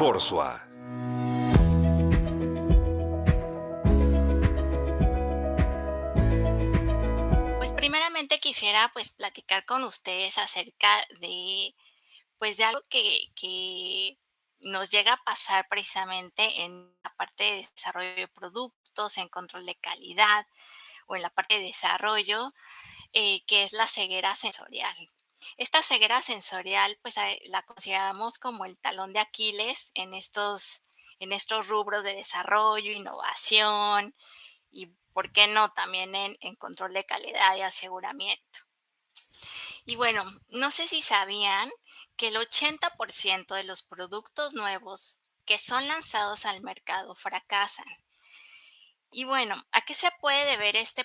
Forsua. Pues primeramente quisiera pues platicar con ustedes acerca de algo que nos llega a pasar precisamente en la parte de desarrollo de productos, en control de calidad o en la parte de desarrollo, que es la ceguera sensorial. Esta ceguera sensorial, pues la consideramos como el talón de Aquiles en estos rubros de desarrollo, innovación y, ¿por qué no?, también en control de calidad y aseguramiento. Y bueno, no sé si sabían que el 80% de los productos nuevos que son lanzados al mercado fracasan. Y bueno, ¿a qué se puede deber este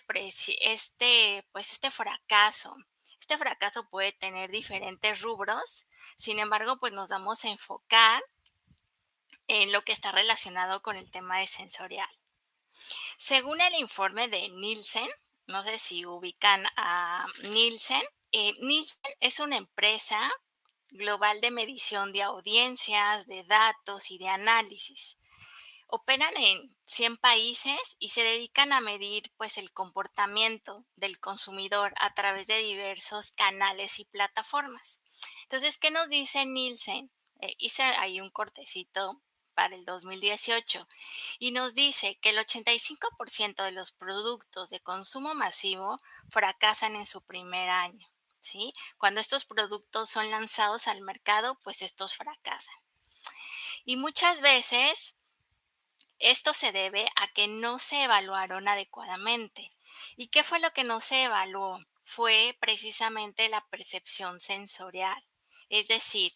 fracaso? Este fracaso puede tener diferentes rubros, sin embargo, pues nos vamos a enfocar en lo que está relacionado con el tema de sensorial. Según el informe de Nielsen, no sé si ubican a Nielsen. Nielsen es una empresa global de medición de audiencias, de datos y de análisis. Operan en 100 países y se dedican a medir pues el comportamiento del consumidor a través de diversos canales y plataformas. Entonces, ¿qué nos dice Nielsen? Hice ahí un cortecito para el 2018 y nos dice que el 85% de los productos de consumo masivo fracasan en su primer año, ¿sí? Cuando estos productos son lanzados al mercado, pues estos fracasan. Y muchas veces esto se debe a que no se evaluaron adecuadamente. ¿Y qué fue lo que no se evaluó? Fue precisamente la percepción sensorial. Es decir,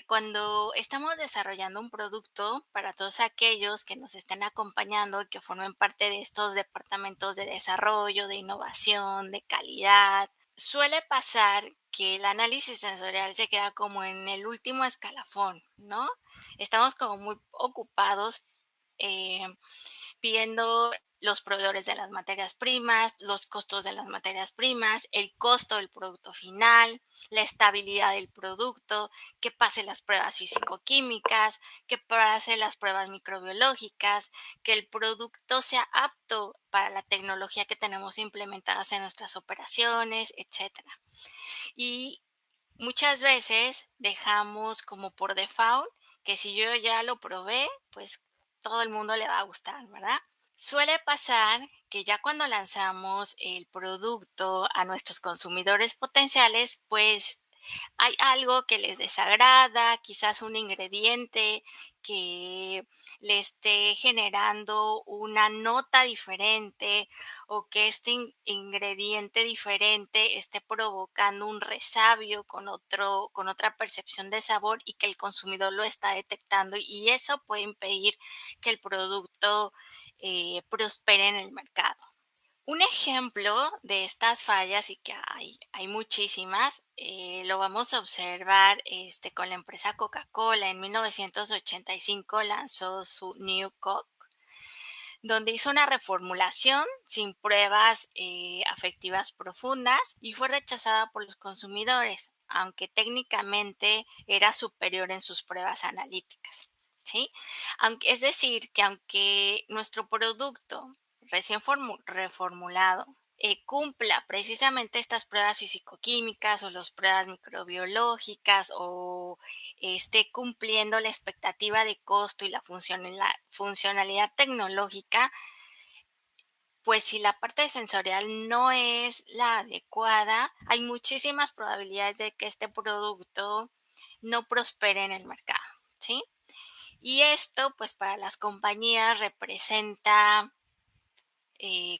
cuando estamos desarrollando un producto, para todos aquellos que nos estén acompañando, que formen parte de estos departamentos de desarrollo, de innovación, de calidad, suele pasar que el análisis sensorial se queda como en el último escalafón, ¿no? Estamos como muy ocupados eh, viendo los proveedores de las materias primas, los costos de las materias primas, el costo del producto final, la estabilidad del producto, que pase las pruebas físico-químicas, que pase las pruebas microbiológicas, que el producto sea apto para la tecnología que tenemos implementadas en nuestras operaciones, etcétera. Y muchas veces dejamos como por default que si yo ya lo probé, pues todo el mundo le va a gustar, ¿verdad? Suele pasar que ya cuando lanzamos el producto a nuestros consumidores potenciales, pues hay algo que les desagrada, quizás un ingrediente que le esté generando una nota diferente o que este ingrediente diferente esté provocando un resabio con otra percepción de sabor y que el consumidor lo está detectando y eso puede impedir que el producto prospere en el mercado. Un ejemplo de estas fallas, y que hay muchísimas, lo vamos a observar con la empresa Coca-Cola. En 1985 lanzó su New Coke, donde hizo una reformulación sin pruebas afectivas profundas y fue rechazada por los consumidores, aunque técnicamente era superior en sus pruebas analíticas, ¿sí? Es decir, que aunque nuestro producto recién reformulado cumpla precisamente estas pruebas fisicoquímicas o las pruebas microbiológicas o esté cumpliendo la expectativa de costo y la funcionalidad tecnológica, pues si la parte sensorial no es la adecuada, hay muchísimas probabilidades de que este producto no prospere en el mercado, ¿sí? Y esto, pues para las compañías representa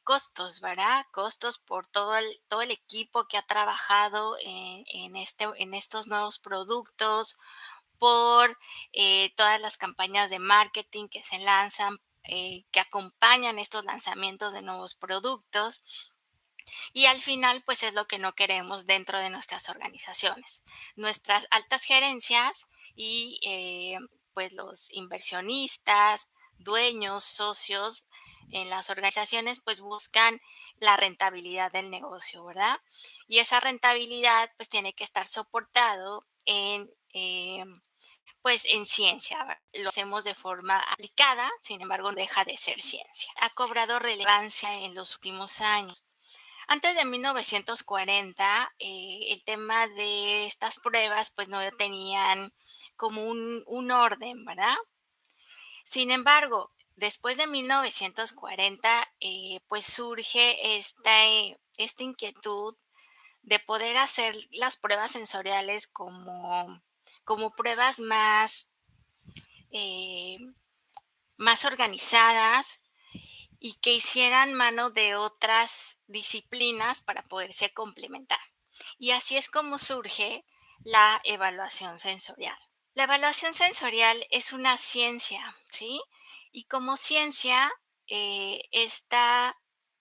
costos, ¿verdad? Costos por todo el equipo que ha trabajado en estos nuevos productos, por todas las campañas de marketing que se lanzan, que acompañan estos lanzamientos de nuevos productos. Y al final, pues es lo que no queremos dentro de nuestras organizaciones. Nuestras altas gerencias y pues los inversionistas, dueños, socios en las organizaciones, pues buscan la rentabilidad del negocio, ¿verdad? Y esa rentabilidad pues tiene que estar soportado en pues en ciencia. Lo hacemos de forma aplicada, sin embargo, deja de ser ciencia. Ha cobrado relevancia en los últimos años. Antes de 1940, el tema de estas pruebas, pues no tenían como un orden, ¿verdad? Sin embargo, después de 1940, pues surge esta inquietud de poder hacer las pruebas sensoriales como pruebas eh, más organizadas y que hicieran mano de otras disciplinas para poderse complementar. Y así es como surge la evaluación sensorial. La evaluación sensorial es una ciencia, ¿sí? Y como ciencia, esta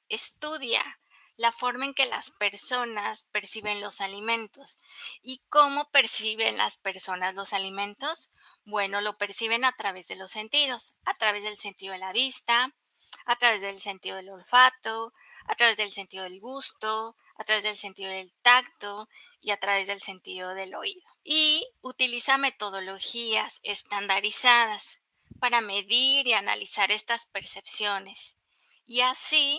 estudia la forma en que las personas perciben los alimentos. ¿Y cómo perciben las personas los alimentos? Bueno, lo perciben a través de los sentidos, a través del sentido de la vista, a través del sentido del olfato, a través del sentido del gusto, a través del sentido del tacto y a través del sentido del oído. Y utiliza metodologías estandarizadas para medir y analizar estas percepciones y así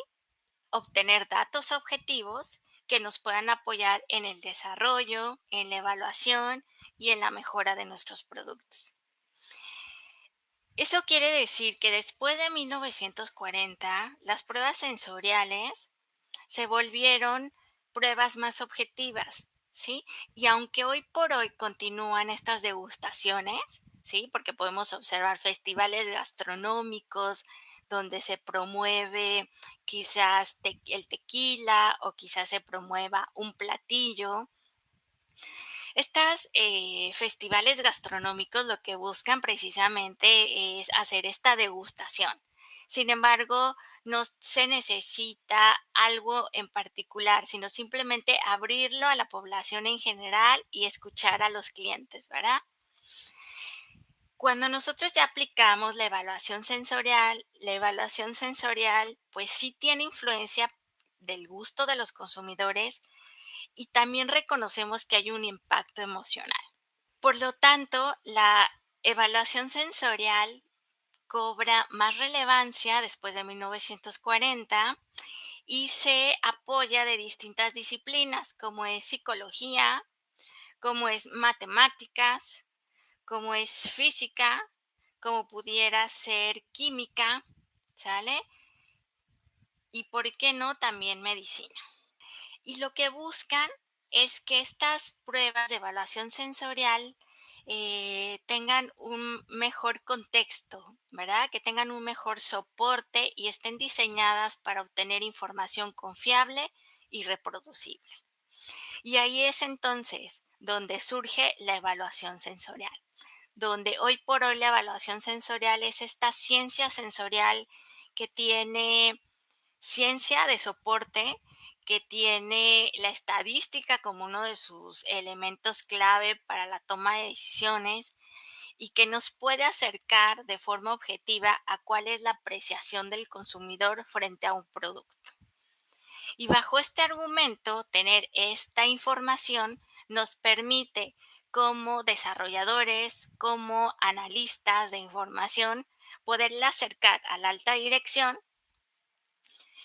obtener datos objetivos que nos puedan apoyar en el desarrollo, en la evaluación y en la mejora de nuestros productos. Eso quiere decir que después de 1940, las pruebas sensoriales se volvieron pruebas más objetivas, ¿sí? Y aunque hoy por hoy continúan estas degustaciones, ¿sí? Porque podemos observar festivales gastronómicos donde se promueve quizás el tequila o quizás se promueva un platillo. Estas festivales gastronómicos lo que buscan precisamente es hacer esta degustación. Sin embargo, no se necesita algo en particular, sino simplemente abrirlo a la población en general y escuchar a los clientes, ¿verdad? Cuando nosotros ya aplicamos la evaluación sensorial pues sí tiene influencia del gusto de los consumidores y también reconocemos que hay un impacto emocional. Por lo tanto, la evaluación sensorial cobra más relevancia después de 1940 y se apoya de distintas disciplinas, como es psicología, como es matemáticas, como es física, como pudiera ser química, ¿sale? Y por qué no también medicina. Y lo que buscan es que estas pruebas de evaluación sensorial tengan un mejor contexto, ¿verdad? Que tengan un mejor soporte y estén diseñadas para obtener información confiable y reproducible. Y ahí es entonces donde surge la evaluación sensorial, donde hoy por hoy la evaluación sensorial es esta ciencia sensorial que tiene ciencia de soporte, que tiene la estadística como uno de sus elementos clave para la toma de decisiones y que nos puede acercar de forma objetiva a cuál es la apreciación del consumidor frente a un producto. Y bajo este argumento, tener esta información nos permite como desarrolladores, como analistas de información, poderla acercar a la alta dirección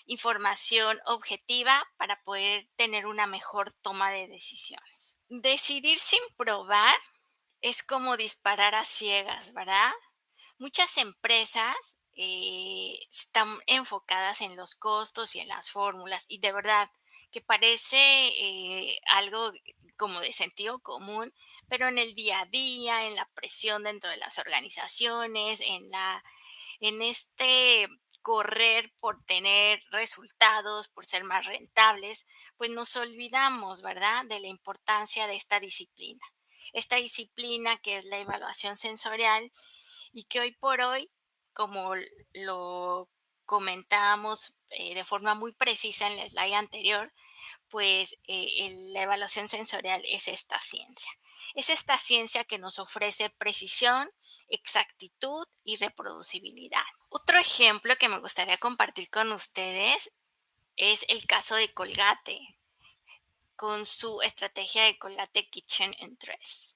información objetiva para poder tener una mejor toma de decisiones. Decidir sin probar es como disparar a ciegas, ¿verdad? Muchas empresas están enfocadas en los costos y en las fórmulas y de verdad que parece algo como de sentido común, pero en el día a día, en la presión dentro de las organizaciones, en este correr por tener resultados, por ser más rentables, pues nos olvidamos, ¿verdad?, de la importancia de esta disciplina. Esta disciplina que es la evaluación sensorial y que hoy por hoy, como lo comentamos de forma muy precisa en la slide anterior, pues la evaluación sensorial es esta ciencia. Es esta ciencia que nos ofrece precisión, exactitud y reproducibilidad. Otro ejemplo que me gustaría compartir con ustedes es el caso de Colgate con su estrategia de Colgate Kitchen and Dress.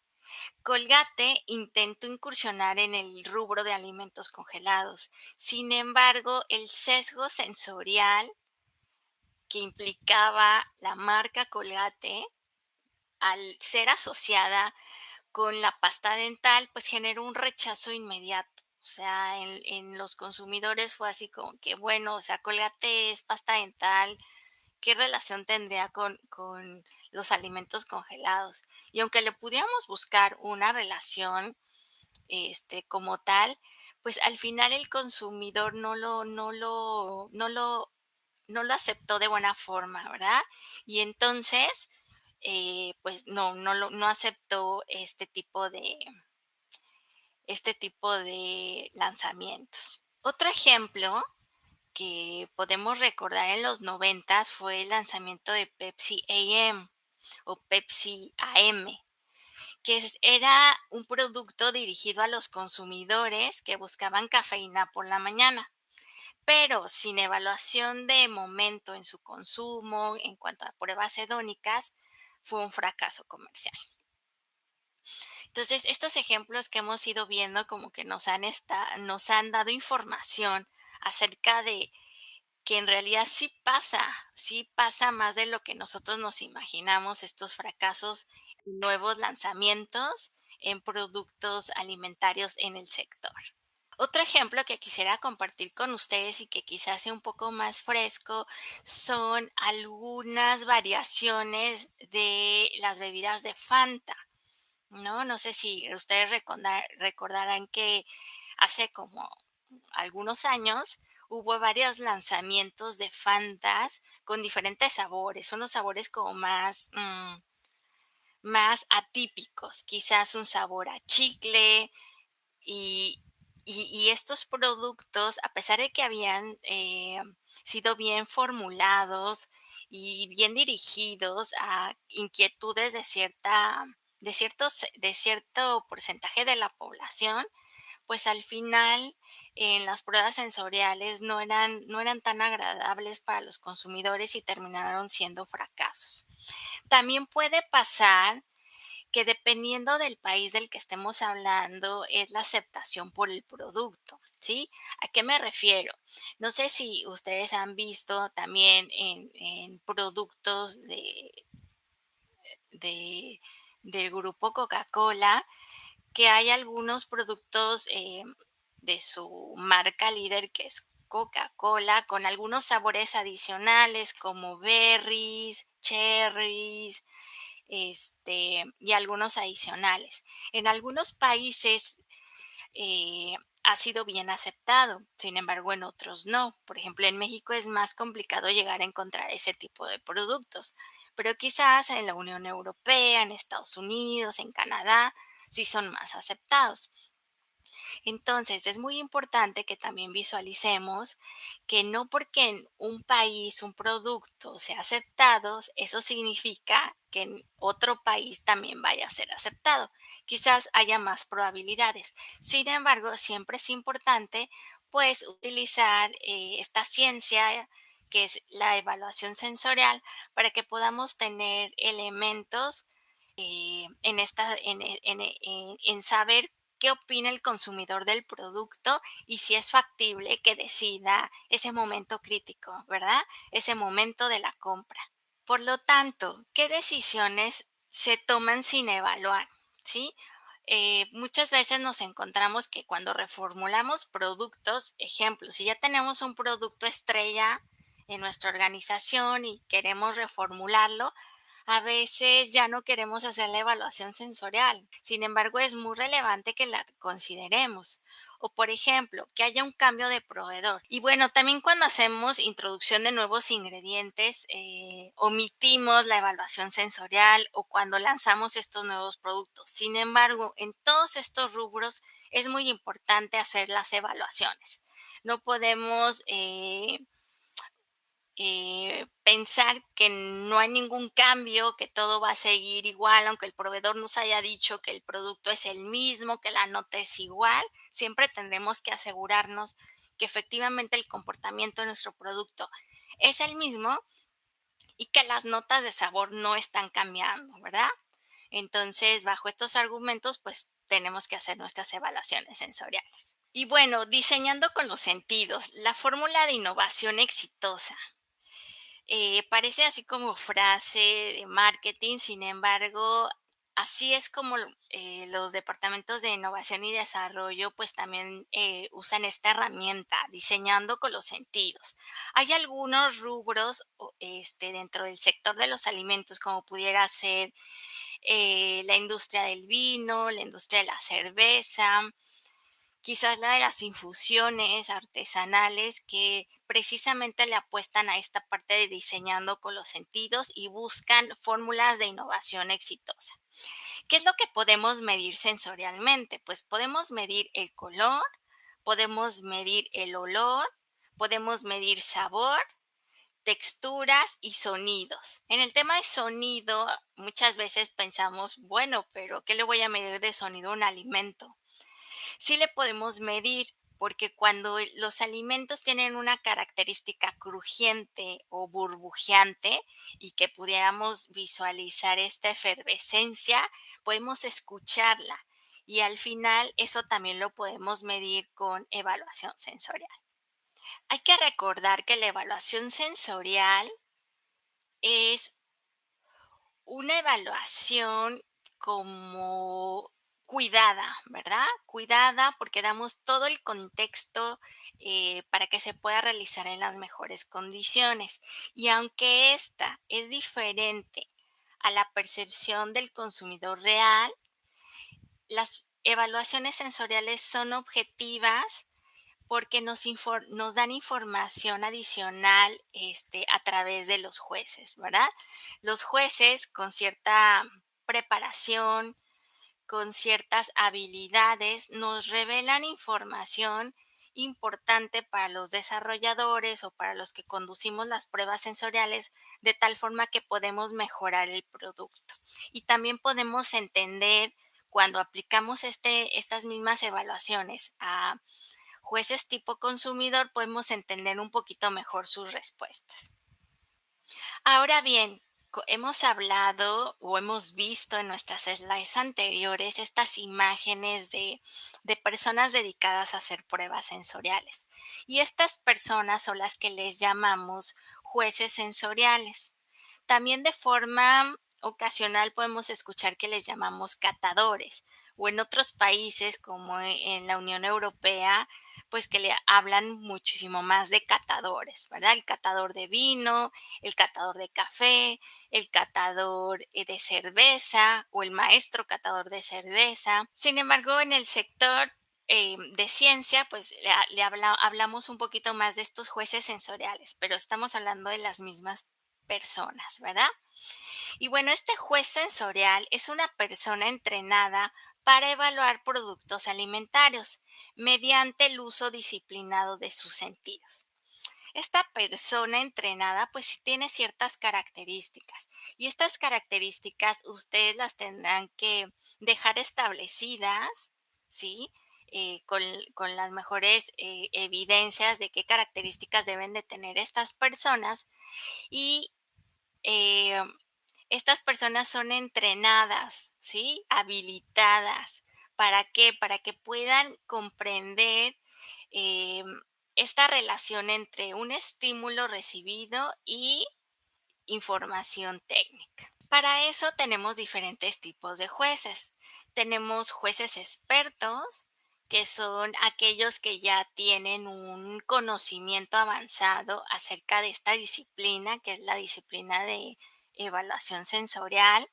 Colgate intentó incursionar en el rubro de alimentos congelados. Sin embargo, el sesgo sensorial que implicaba la marca Colgate, al ser asociada con la pasta dental, pues generó un rechazo inmediato. O sea, en los consumidores fue así como que, bueno, o sea, Colgate es pasta dental, ¿qué relación tendría con los alimentos congelados? Y aunque le pudiéramos buscar una relación, como tal, pues al final el consumidor no lo aceptó de buena forma, ¿verdad? Y entonces, pues no aceptó este tipo de lanzamientos. Otro ejemplo que podemos recordar en los 90 fue el lanzamiento de Pepsi AM o Pepsi AM, que era un producto dirigido a los consumidores que buscaban cafeína por la mañana, pero sin evaluación de momento en su consumo en cuanto a pruebas hedónicas, fue un fracaso comercial. Entonces, estos ejemplos que hemos ido viendo como que nos han dado información acerca de que en realidad sí pasa más de lo que nosotros nos imaginamos estos fracasos y nuevos lanzamientos en productos alimentarios en el sector. Otro ejemplo que quisiera compartir con ustedes y que quizás sea un poco más fresco son algunas variaciones de las bebidas de Fanta, ¿no? No sé si ustedes recordarán que hace como algunos años hubo varios lanzamientos de Fantas con diferentes sabores, unos sabores como más atípicos, quizás un sabor a chicle y, y estos productos, a pesar de que habían sido bien formulados y bien dirigidos a inquietudes de cierto porcentaje de la población, pues al final en las pruebas sensoriales no eran tan agradables para los consumidores y terminaron siendo fracasos. También puede pasar que dependiendo del país del que estemos hablando es la aceptación por el producto, ¿sí? ¿A qué me refiero? No sé si ustedes han visto también en productos de, del grupo Coca-Cola que hay algunos productos de su marca líder que es Coca-Cola con algunos sabores adicionales como berries, cherries, y algunos adicionales. En algunos países eh, ha sido bien aceptado, sin embargo en otros no. Por ejemplo, en México es más complicado llegar a encontrar ese tipo de productos, pero quizás en la Unión Europea, en Estados Unidos, en Canadá, sí son más aceptados. Entonces, es muy importante que también visualicemos que no porque en un país un producto sea aceptado, eso significa que en otro país también vaya a ser aceptado. Quizás haya más probabilidades. Sin embargo, siempre es importante pues utilizar esta ciencia que es la evaluación sensorial para que podamos tener elementos en saber qué opina el consumidor del producto y si es factible que decida ese momento crítico, ¿verdad? Ese momento de la compra. Por lo tanto, ¿qué decisiones se toman sin evaluar? ¿Sí? Muchas veces nos encontramos que cuando reformulamos productos, ejemplo, si ya tenemos un producto estrella en nuestra organización y queremos reformularlo, a veces ya no queremos hacer la evaluación sensorial. Sin embargo, es muy relevante que la consideremos. O, por ejemplo, que haya un cambio de proveedor. Y bueno, también cuando hacemos introducción de nuevos ingredientes, omitimos la evaluación sensorial o cuando lanzamos estos nuevos productos. Sin embargo, en todos estos rubros es muy importante hacer las evaluaciones. No podemos pensar que no hay ningún cambio, que todo va a seguir igual, aunque el proveedor nos haya dicho que el producto es el mismo, que la nota es igual, siempre tendremos que asegurarnos que efectivamente el comportamiento de nuestro producto es el mismo y que las notas de sabor no están cambiando, ¿verdad? Entonces, bajo estos argumentos, pues tenemos que hacer nuestras evaluaciones sensoriales. Y bueno, diseñando con los sentidos, la fórmula de innovación exitosa. Parece así como frase de marketing, sin embargo, así es como los departamentos de innovación y desarrollo pues también usan esta herramienta, diseñando con los sentidos. Hay algunos rubros dentro del sector de los alimentos, como pudiera ser la industria del vino, la industria de la cerveza, quizás la de las infusiones artesanales que precisamente le apuestan a esta parte de diseñando con los sentidos y buscan fórmulas de innovación exitosa. ¿Qué es lo que podemos medir sensorialmente? Pues podemos medir el color, podemos medir el olor, podemos medir sabor, texturas y sonidos. En el tema de sonido, muchas veces pensamos, bueno, pero ¿qué le voy a medir de sonido a un alimento? Sí le podemos medir, porque cuando los alimentos tienen una característica crujiente o burbujeante y que pudiéramos visualizar esta efervescencia, podemos escucharla y al final eso también lo podemos medir con evaluación sensorial. Hay que recordar que la evaluación sensorial es una evaluación como cuidada, ¿verdad? Cuidada porque damos todo el contexto para que se pueda realizar en las mejores condiciones. Y aunque esta es diferente a la percepción del consumidor real, las evaluaciones sensoriales son objetivas porque nos dan información adicional, a través de los jueces, ¿verdad? Los jueces con cierta preparación, con ciertas habilidades, nos revelan información importante para los desarrolladores o para los que conducimos las pruebas sensoriales, de tal forma que podemos mejorar el producto. Y también podemos entender cuando aplicamos estas mismas evaluaciones a jueces tipo consumidor, podemos entender un poquito mejor sus respuestas. Ahora bien, hemos hablado o hemos visto en nuestras slides anteriores estas imágenes de personas dedicadas a hacer pruebas sensoriales. Y estas personas son las que les llamamos jueces sensoriales. También de forma ocasional podemos escuchar que les llamamos catadores o en otros países como en la Unión Europea, pues que le hablan muchísimo más de catadores, ¿verdad? El catador de vino, el catador de café, el catador de cerveza o el maestro catador de cerveza. Sin embargo, en el sector de ciencia, pues hablamos un poquito más de estos jueces sensoriales, pero estamos hablando de las mismas personas, ¿verdad? Y bueno, este juez sensorial es una persona entrenada para evaluar productos alimentarios mediante el uso disciplinado de sus sentidos. Esta persona entrenada pues sí tiene ciertas características y estas características ustedes las tendrán que dejar establecidas, ¿sí? Con las mejores evidencias de qué características deben de tener estas personas y eh, estas personas son entrenadas, ¿sí? Habilitadas. ¿Para qué? Para que puedan comprender eh, esta relación entre un estímulo recibido y información técnica. Para eso tenemos diferentes tipos de jueces. Tenemos jueces expertos, que son aquellos que ya tienen un conocimiento avanzado acerca de esta disciplina, que es la disciplina de evaluación sensorial.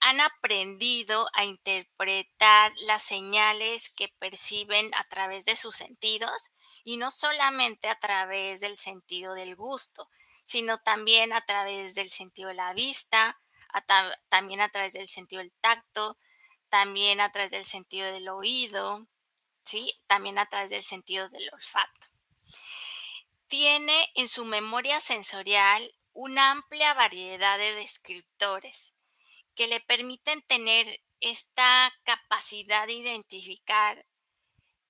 Han aprendido a interpretar las señales que perciben a través de sus sentidos y no solamente a través del sentido del gusto, sino también a través del sentido de la vista, también a través del sentido del tacto, también a través del sentido del oído, ¿sí? También a través del sentido del olfato. Tiene en su memoria sensorial una amplia variedad de descriptores que le permiten tener esta capacidad de identificar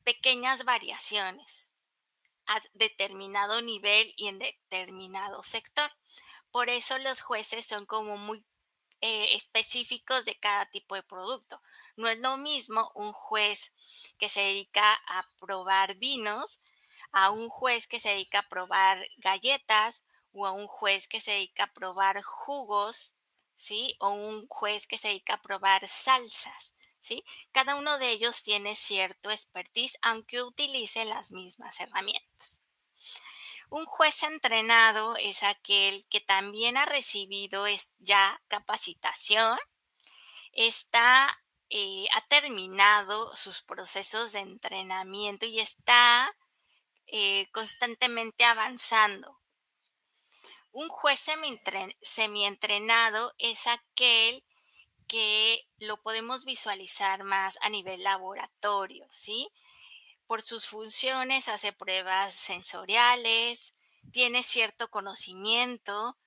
pequeñas variaciones a determinado nivel y en determinado sector. Por eso los jueces son como muy específicos de cada tipo de producto. No es lo mismo un juez que se dedica a probar vinos a un juez que se dedica a probar galletas o a un juez que se dedica a probar jugos, ¿sí? O un juez que se dedica a probar salsas, ¿sí? Cada uno de ellos tiene cierto expertise, aunque utilice las mismas herramientas. Un juez entrenado es aquel que también ha recibido ya capacitación, ha terminado sus procesos de entrenamiento y está constantemente avanzando. Un juez semientrenado es aquel que lo podemos visualizar más a nivel laboratorio, ¿sí? Por sus funciones hace pruebas sensoriales, tiene cierto conocimiento,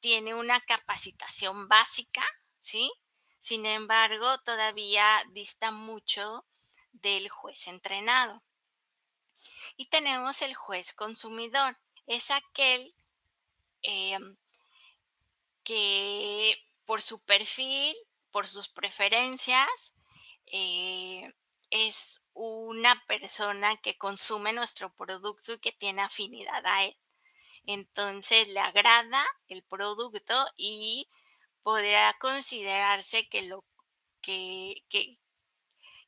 tiene una capacitación básica, ¿sí? Sin embargo, todavía dista mucho del juez entrenado. Y tenemos el juez consumidor. Es aquel em, que por su perfil, por sus preferencias, eh, es una persona que consume nuestro producto y que tiene afinidad a él. Entonces le agrada el producto y podría considerarse que, que,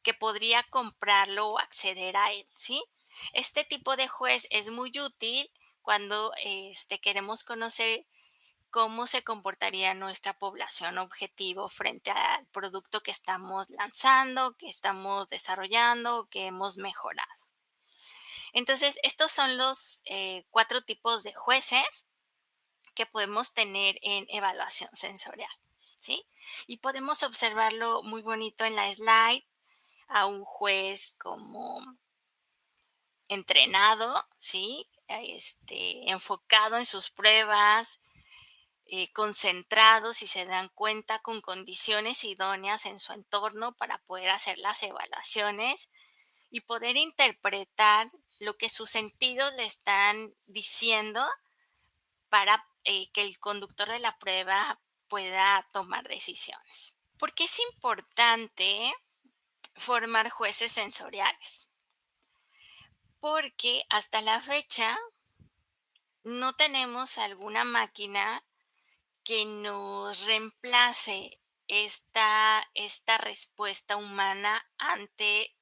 que podría comprarlo o acceder a él, ¿sí? Este tipo de juez es muy útil cuando queremos conocer cómo se comportaría nuestra población objetivo frente al producto que estamos lanzando, que estamos desarrollando, que hemos mejorado. Entonces, estos son los 4 tipos de jueces que podemos tener en evaluación sensorial, ¿sí? Y podemos observarlo muy bonito en la slide a un juez como entrenado, ¿sí? Enfocado en sus pruebas, concentrado, si se dan cuenta, con condiciones idóneas en su entorno para poder hacer las evaluaciones y poder interpretar lo que sus sentidos le están diciendo para que el conductor de la prueba pueda tomar decisiones. ¿Por qué es importante formar jueces sensoriales? Porque hasta la fecha no tenemos alguna máquina que nos reemplace esta respuesta humana ante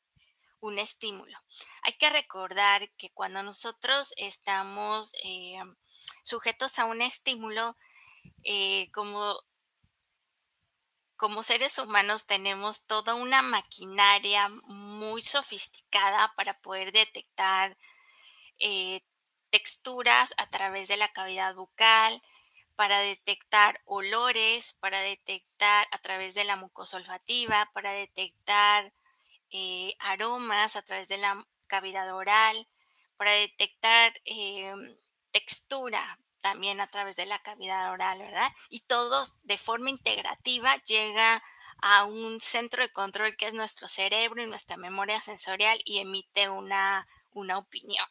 un estímulo. Hay que recordar que cuando nosotros estamos sujetos a un estímulo, eh, como, como seres humanos tenemos toda una maquinaria muy sofisticada para poder detectar eh, texturas a través de la cavidad bucal, para detectar olores, para detectar a través de la mucosa olfativa, para detectar aromas a través de la cavidad oral, para detectar textura también a través de la cavidad oral, ¿verdad? Y todo de forma integrativa llega a un centro de control que es nuestro cerebro y nuestra memoria sensorial y emite una opinión.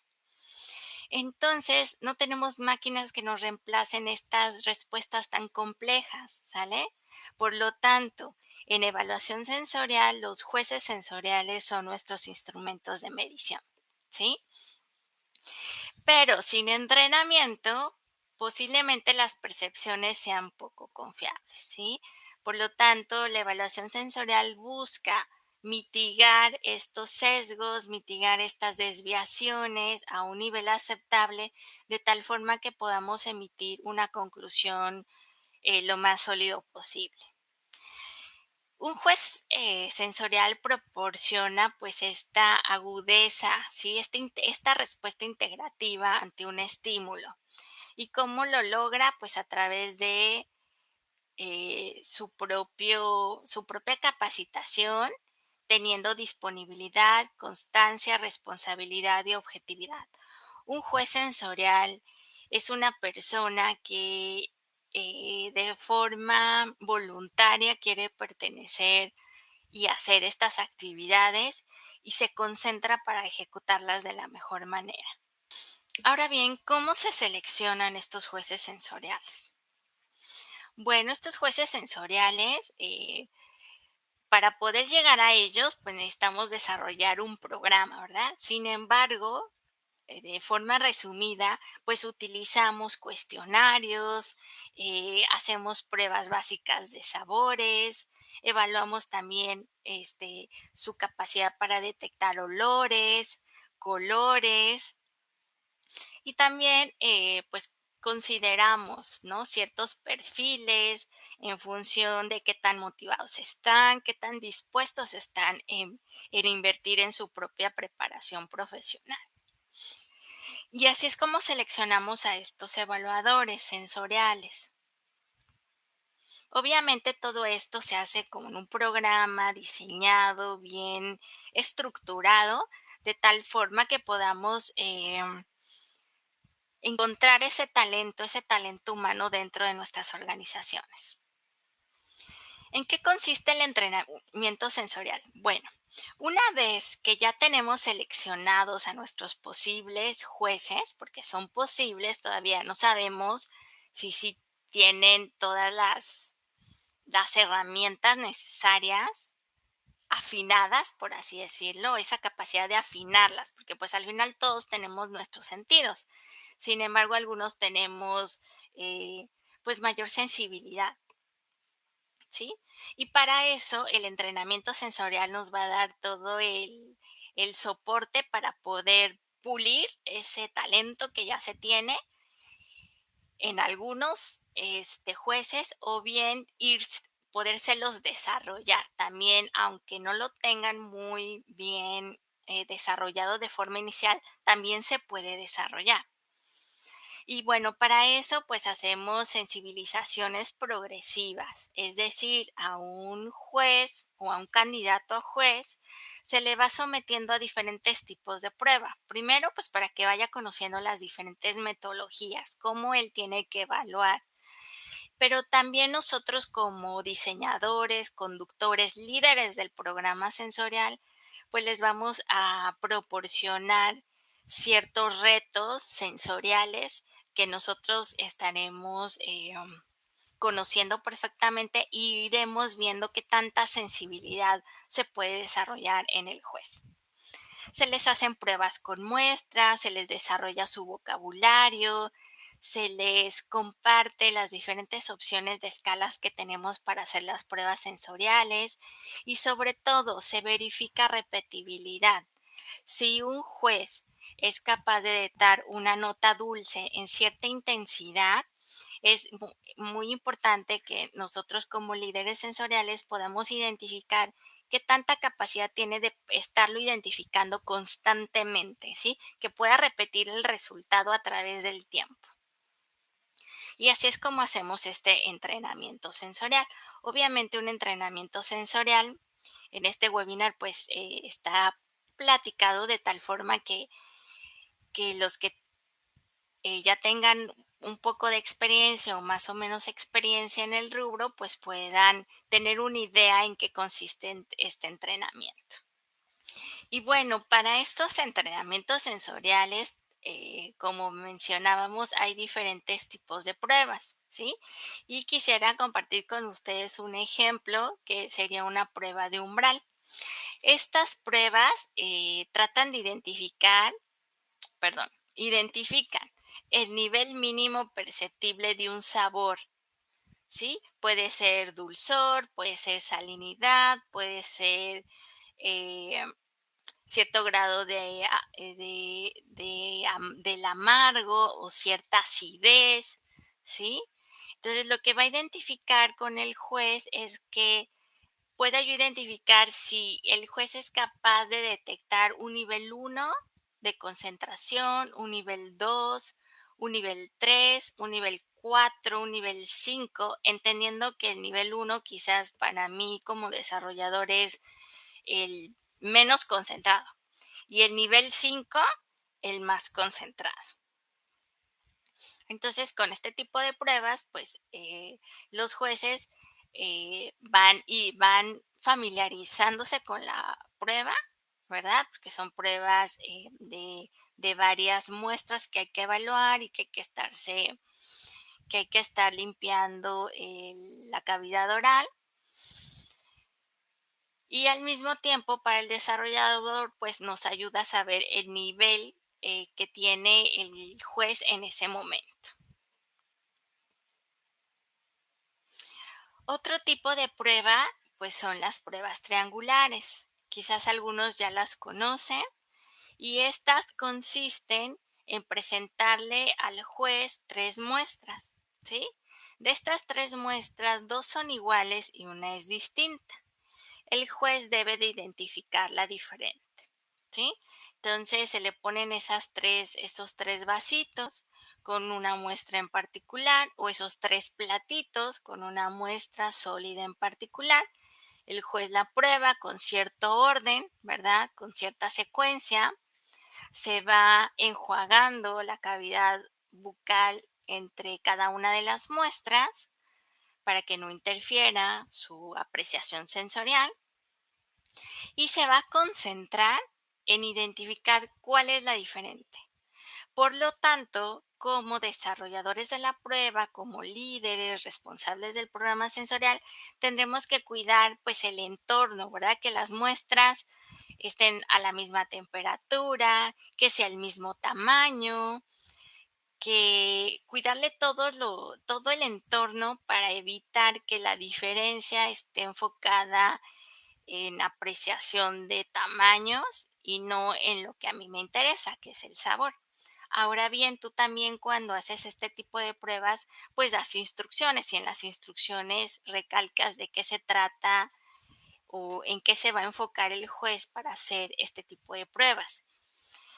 Entonces, no tenemos máquinas que nos reemplacen estas respuestas tan complejas, ¿sale? Por lo tanto, en evaluación sensorial, los jueces sensoriales son nuestros instrumentos de medición, ¿sí? Pero sin entrenamiento, posiblemente las percepciones sean poco confiables, ¿sí? Por lo tanto, la evaluación sensorial busca mitigar estos sesgos, mitigar estas desviaciones a un nivel aceptable, de tal forma que podamos emitir una conclusión lo más sólido posible. Un juez sensorial proporciona pues esta agudeza, ¿sí? Esta respuesta integrativa ante un estímulo. ¿Y cómo lo logra? Pues a través de su propia capacitación, teniendo disponibilidad, constancia, responsabilidad y objetividad. Un juez sensorial es una persona que de forma voluntaria quiere pertenecer y hacer estas actividades y se concentra para ejecutarlas de la mejor manera. Ahora bien, ¿cómo se seleccionan estos jueces sensoriales? Bueno, estos jueces sensoriales, para poder llegar a ellos, pues necesitamos desarrollar un programa, ¿verdad? Sin embargo, de forma resumida, pues utilizamos cuestionarios, hacemos pruebas básicas de sabores, evaluamos también su capacidad para detectar olores, colores y también pues consideramos, ¿no?, ciertos perfiles en función de qué tan motivados están, qué tan dispuestos están en invertir en su propia preparación profesional. Y así es como seleccionamos a estos evaluadores sensoriales. Obviamente todo esto se hace con un programa diseñado, bien estructurado, de tal forma que podamos encontrar ese talento humano dentro de nuestras organizaciones. ¿En qué consiste el entrenamiento sensorial? Bueno, una vez que ya tenemos seleccionados a nuestros posibles jueces, porque son posibles, todavía no sabemos si tienen todas las herramientas necesarias, afinadas, por así decirlo, esa capacidad de afinarlas, porque pues al final todos tenemos nuestros sentidos. Sin embargo, algunos tenemos eh, pues mayor sensibilidad. ¿Sí? Y para eso el entrenamiento sensorial nos va a dar todo el soporte para poder pulir ese talento que ya se tiene en algunos jueces o bien podérselos desarrollar también, aunque no lo tengan muy bien desarrollado de forma inicial, también se puede desarrollar. Y bueno, para eso pues hacemos sensibilizaciones progresivas, es decir, a un juez o a un candidato a juez se le va sometiendo a diferentes tipos de prueba. Primero, pues para que vaya conociendo las diferentes metodologías, cómo él tiene que evaluar. Pero también nosotros como diseñadores, conductores, líderes del programa sensorial, pues les vamos a proporcionar ciertos retos sensoriales que nosotros estaremos conociendo perfectamente y iremos viendo qué tanta sensibilidad se puede desarrollar en el juez. Se les hacen pruebas con muestras, se les desarrolla su vocabulario, se les comparte las diferentes opciones de escalas que tenemos para hacer las pruebas sensoriales y sobre todo se verifica repetibilidad. Si un juez es capaz de dar una nota dulce en cierta intensidad, es muy importante que nosotros como líderes sensoriales podamos identificar qué tanta capacidad tiene de estarlo identificando constantemente, ¿sí? Que pueda repetir el resultado a través del tiempo. Y así es como hacemos este entrenamiento sensorial. Obviamente un entrenamiento sensorial en este webinar pues está platicado de tal forma que los que ya tengan un poco de experiencia o más o menos experiencia en el rubro, pues puedan tener una idea en qué consiste este entrenamiento. Y bueno, para estos entrenamientos sensoriales, como mencionábamos, hay diferentes tipos de pruebas, ¿sí? Y quisiera compartir con ustedes un ejemplo que sería una prueba de umbral. Estas pruebas tratan de identifican el nivel mínimo perceptible de un sabor, ¿sí? Puede ser dulzor, puede ser salinidad, puede ser eh, cierto grado del amargo o cierta acidez, ¿sí? Entonces, lo que va a identificar con el juez es que pueda yo identificar si el juez es capaz de detectar un nivel 1 de concentración, un nivel 2, un nivel 3, un nivel 4, un nivel 5, entendiendo que el nivel 1 quizás para mí como desarrollador es el menos concentrado y el nivel 5 el más concentrado. Entonces, con este tipo de pruebas, pues los jueces van familiarizándose con la prueba, ¿verdad? Porque son pruebas de varias muestras que hay que evaluar y que hay que estarse que hay que estar limpiando la cavidad oral y al mismo tiempo para el desarrollador pues nos ayuda a saber el nivel que tiene el juez en ese momento. Otro tipo de prueba pues son las pruebas triangulares. Quizás algunos ya las conocen y estas consisten en presentarle al juez 3 muestras, ¿sí? De estas 3 muestras, 2 son iguales y una es distinta. El juez debe de identificar la diferente, ¿sí? Entonces se le ponen esos 3 vasitos con una muestra en particular o esos 3 platitos con una muestra sólida en particular. El juez la prueba con cierto orden, ¿verdad? Con cierta secuencia. Se va enjuagando la cavidad bucal entre cada una de las muestras para que no interfiera su apreciación sensorial y se va a concentrar en identificar cuál es la diferente. Por lo tanto, como desarrolladores de la prueba, como líderes responsables del programa sensorial, tendremos que cuidar pues el entorno, ¿verdad? Que las muestras estén a la misma temperatura, que sea el mismo tamaño, que cuidarle todo el entorno para evitar que la diferencia esté enfocada en apreciación de tamaños y no en lo que a mí me interesa, que es el sabor. Ahora bien, tú también cuando haces este tipo de pruebas, pues das instrucciones y en las instrucciones recalcas de qué se trata o en qué se va a enfocar el juez para hacer este tipo de pruebas,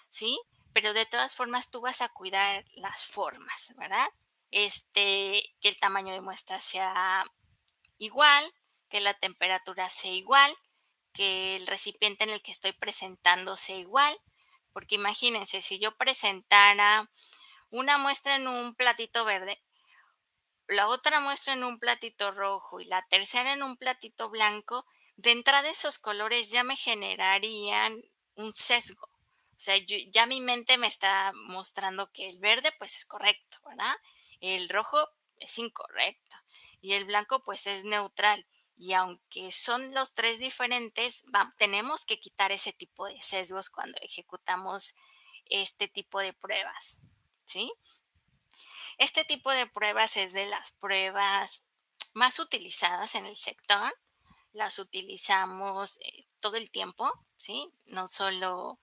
¿sí? Pero de todas formas tú vas a cuidar las formas, ¿verdad? Que el tamaño de muestra sea igual, que la temperatura sea igual, que el recipiente en el que estoy presentando sea igual, porque imagínense, si yo presentara una muestra en un platito verde, la otra muestra en un platito rojo y la tercera en un platito blanco, de entrada esos colores ya me generarían un sesgo. O sea, ya mi mente me está mostrando que el verde pues es correcto, ¿verdad? El rojo es incorrecto y el blanco pues es neutral. Y aunque son los 3 diferentes, tenemos que quitar ese tipo de sesgos cuando ejecutamos este tipo de pruebas, ¿sí? Este tipo de pruebas es de las pruebas más utilizadas en el sector. Las utilizamos todo el tiempo, ¿sí? No solo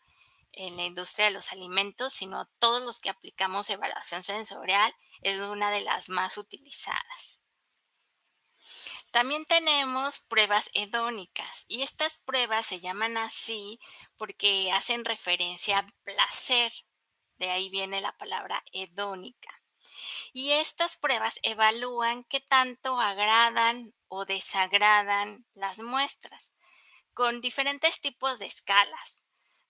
en la industria de los alimentos, sino todos los que aplicamos evaluación sensorial es una de las más utilizadas. También tenemos pruebas hedónicas y estas pruebas se llaman así porque hacen referencia a placer. De ahí viene la palabra hedónica. Y estas pruebas evalúan qué tanto agradan o desagradan las muestras con diferentes tipos de escalas.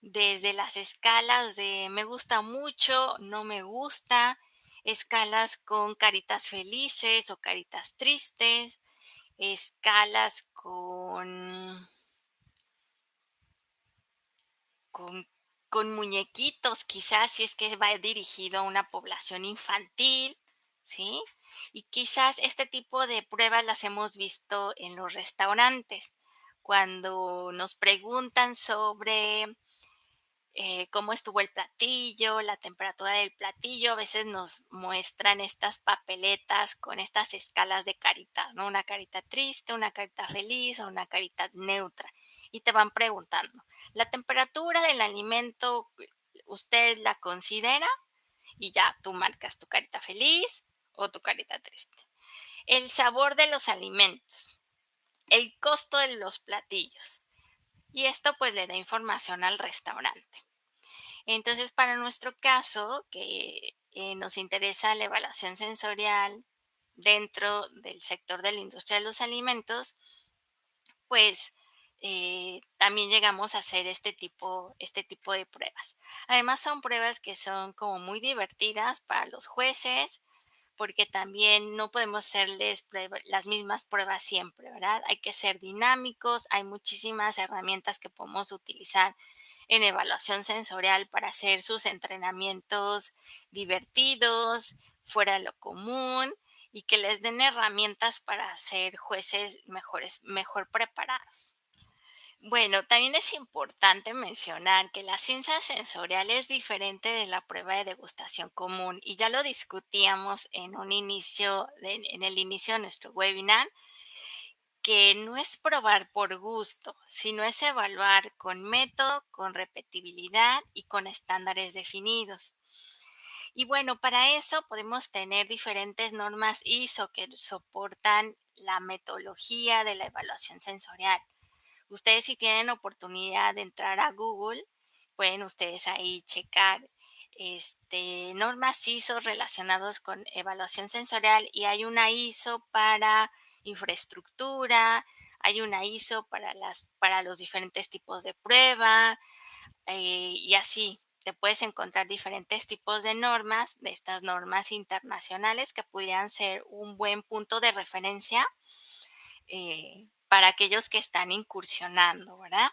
Desde las escalas de me gusta mucho, no me gusta, escalas con caritas felices o caritas tristes, escalas con, con muñequitos, quizás si es que va dirigido a una población infantil, ¿sí? Y quizás este tipo de pruebas las hemos visto en los restaurantes, cuando nos preguntan sobre cómo estuvo el platillo, la temperatura del platillo, a veces nos muestran estas papeletas con estas escalas de caritas, ¿no? Una carita triste, una carita feliz o una carita neutra. Y te van preguntando, ¿la temperatura del alimento usted la considera? Y ya tú marcas tu carita feliz o tu carita triste. El sabor de los alimentos, el costo de los platillos. Y esto pues le da información al restaurante. Entonces, para nuestro caso, que nos interesa la evaluación sensorial dentro del sector de la industria de los alimentos, pues también llegamos a hacer este tipo de pruebas. Además, son pruebas que son como muy divertidas para los jueces, porque también no podemos hacerles las mismas pruebas siempre, ¿verdad? Hay que ser dinámicos, hay muchísimas herramientas que podemos utilizar en evaluación sensorial para hacer sus entrenamientos divertidos, fuera de lo común, y que les den herramientas para ser jueces mejor preparados. Bueno, también es importante mencionar que la ciencia sensorial es diferente de la prueba de degustación común y ya lo discutíamos en el inicio de nuestro webinar, que no es probar por gusto, sino es evaluar con método, con repetibilidad y con estándares definidos. Y bueno, para eso podemos tener diferentes normas ISO que soportan la metodología de la evaluación sensorial. Ustedes si tienen oportunidad de entrar a Google, pueden ustedes ahí checar normas ISO relacionadas con evaluación sensorial y hay una ISO para infraestructura, hay una ISO para los diferentes tipos de prueba, y así te puedes encontrar diferentes tipos de normas, de estas normas internacionales que pudieran ser un buen punto de referencia para aquellos que están incursionando, ¿verdad?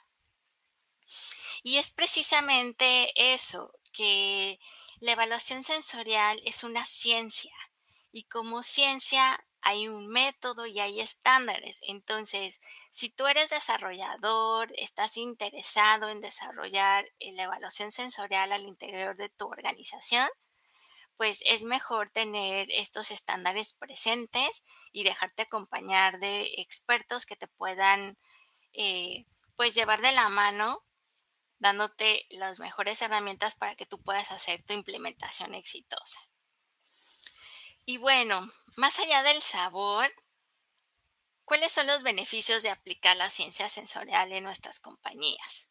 Y es precisamente eso, que la evaluación sensorial es una ciencia y como ciencia hay un método y hay estándares. Entonces, si tú eres desarrollador, estás interesado en desarrollar la evaluación sensorial al interior de tu organización, pues es mejor tener estos estándares presentes y dejarte acompañar de expertos que te puedan pues llevar de la mano dándote las mejores herramientas para que tú puedas hacer tu implementación exitosa. Y bueno, más allá del sabor, ¿cuáles son los beneficios de aplicar la ciencia sensorial en nuestras compañías?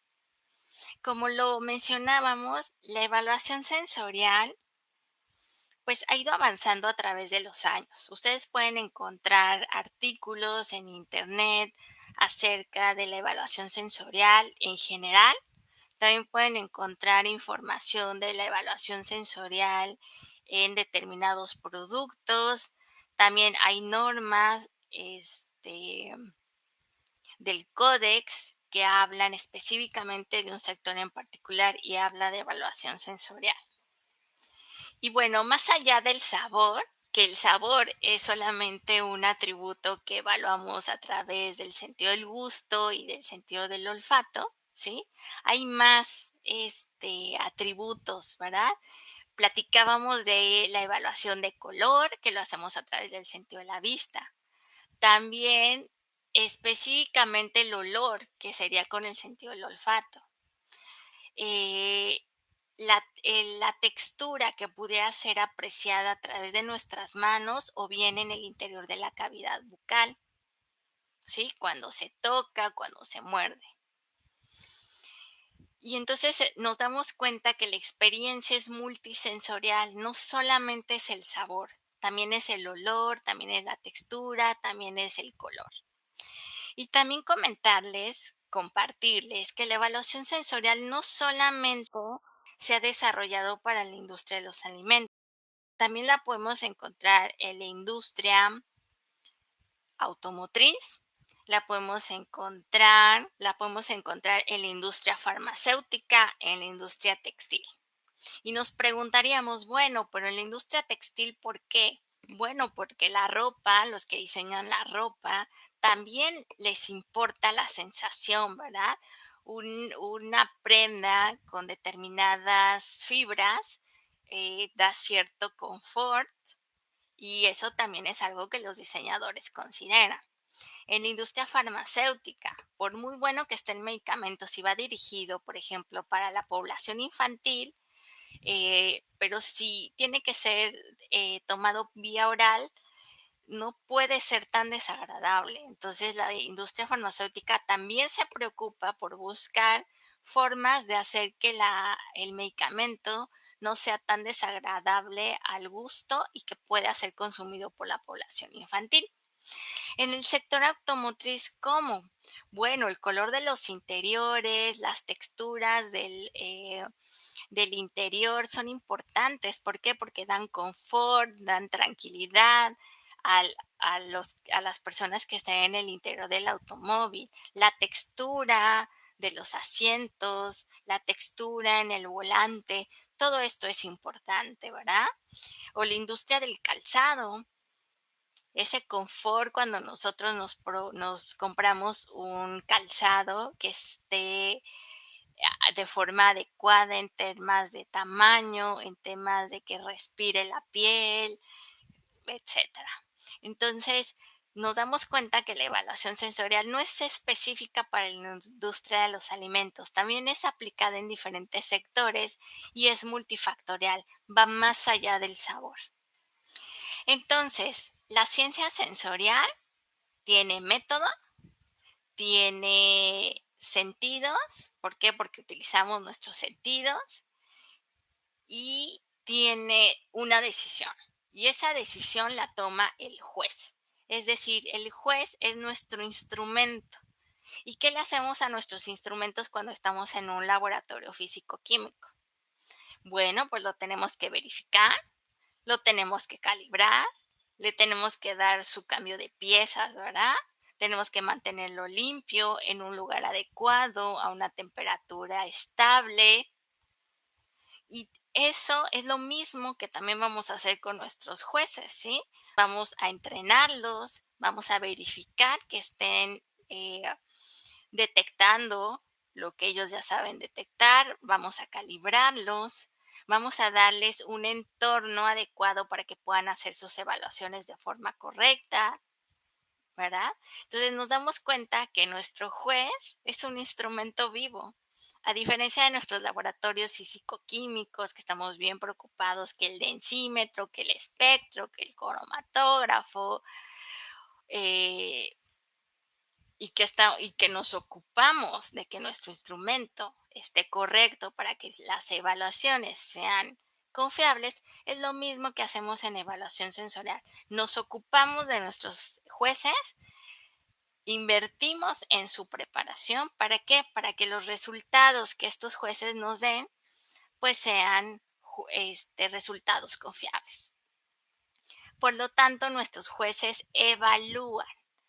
Como lo mencionábamos, la evaluación sensorial pues ha ido avanzando a través de los años. Ustedes pueden encontrar artículos en internet acerca de la evaluación sensorial en general. También pueden encontrar información de la evaluación sensorial en determinados productos. También hay normas del códex que hablan específicamente de un sector en particular y habla de evaluación sensorial. Y bueno, más allá del sabor, que el sabor es solamente un atributo que evaluamos a través del sentido del gusto y del sentido del olfato, ¿sí? Hay más atributos, ¿verdad? Platicábamos de la evaluación de color, que lo hacemos a través del sentido de la vista. También específicamente el olor, que sería con el sentido del olfato. La textura que pudiera ser apreciada a través de nuestras manos o bien en el interior de la cavidad bucal, ¿sí? Cuando se toca, cuando se muerde. Y entonces nos damos cuenta que la experiencia es multisensorial, no solamente es el sabor, también es el olor, también es la textura, también es el color. Y también compartirles que la evaluación sensorial no solamente se ha desarrollado para la industria de los alimentos, también la podemos encontrar en la industria automotriz, la podemos encontrar en la industria farmacéutica, en la industria textil. Y nos preguntaríamos, bueno, pero en la industria textil, ¿por qué? Bueno, porque la ropa, los que diseñan la ropa, también les importa la sensación, ¿verdad? Una prenda con determinadas fibras da cierto confort y eso también es algo que los diseñadores consideran. En la industria farmacéutica, por muy bueno que esté el medicamento, si va dirigido, por ejemplo, para la población infantil, pero si tiene que ser tomado vía oral, no puede ser tan desagradable. Entonces, la industria farmacéutica también se preocupa por buscar formas de hacer que el medicamento no sea tan desagradable al gusto y que pueda ser consumido por la población infantil. En el sector automotriz, ¿cómo? Bueno, el color de los interiores, las texturas del interior son importantes. ¿Por qué? Porque dan confort, dan tranquilidad a las personas que están en el interior del automóvil. La textura de los asientos, la textura en el volante, todo esto es importante, ¿verdad? O la industria del calzado. ese confort cuando nosotros nos compramos un calzado que esté de forma adecuada en temas de tamaño, en temas de que respire la piel, etcétera. Entonces, nos damos cuenta que la evaluación sensorial no es específica para la industria de los alimentos, también es aplicada en diferentes sectores y es multifactorial, va más allá del sabor. Entonces, la ciencia sensorial tiene método, tiene sentidos, ¿por qué? Porque utilizamos nuestros sentidos y tiene una decisión. Y esa decisión la toma el juez. Es decir, el juez es nuestro instrumento. ¿Y qué le hacemos a nuestros instrumentos cuando estamos en un laboratorio físico-químico? Bueno, pues lo tenemos que verificar, lo tenemos que calibrar, le tenemos que dar su cambio de piezas, ¿verdad? Tenemos que mantenerlo limpio, en un lugar adecuado, a una temperatura estable. Y eso es lo mismo que también vamos a hacer con nuestros jueces, ¿sí? Vamos a entrenarlos, vamos a verificar que estén detectando lo que ellos ya saben detectar, vamos a calibrarlos, vamos a darles un entorno adecuado para que puedan hacer sus evaluaciones de forma correcta, ¿verdad? Entonces nos damos cuenta que nuestro juez es un instrumento vivo. A diferencia de nuestros laboratorios físico-químicos, que estamos bien preocupados que el densímetro, que el espectro, que el cromatógrafo, eh, y que nos ocupamos de que nuestro instrumento esté correcto para que las evaluaciones sean confiables, es lo mismo que hacemos en evaluación sensorial. Nos ocupamos de nuestros jueces, invertimos en su preparación. ¿Para qué? Para que los resultados que estos jueces nos den, pues sean resultados confiables. Por lo tanto, nuestros jueces evalúan,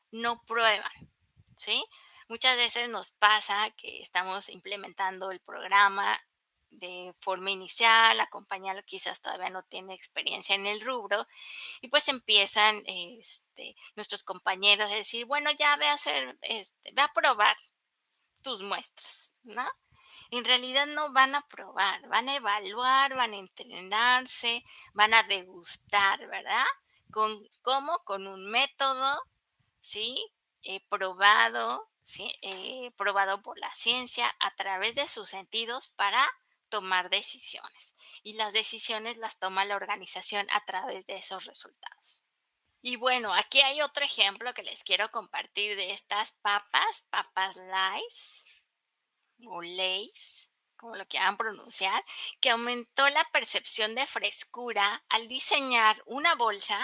no prueban, ¿sí? Muchas veces nos pasa que estamos implementando el programa de forma inicial, la compañía quizás todavía no tiene experiencia en el rubro y pues empiezan nuestros compañeros a decir, bueno, ya ve a hacer, ve a probar tus muestras, ¿no? En realidad no van a probar, van a evaluar, van a entrenarse, van a degustar, ¿verdad? ¿Cómo? Con un método, ¿sí? Probado, ¿sí? Probado por la ciencia a través de sus sentidos para tomar decisiones. Y las decisiones las toma la organización a través de esos resultados. Y bueno, aquí hay otro ejemplo que les quiero compartir de estas papas Lays o Lays, como lo quieran pronunciar, que aumentó la percepción de frescura al diseñar una bolsa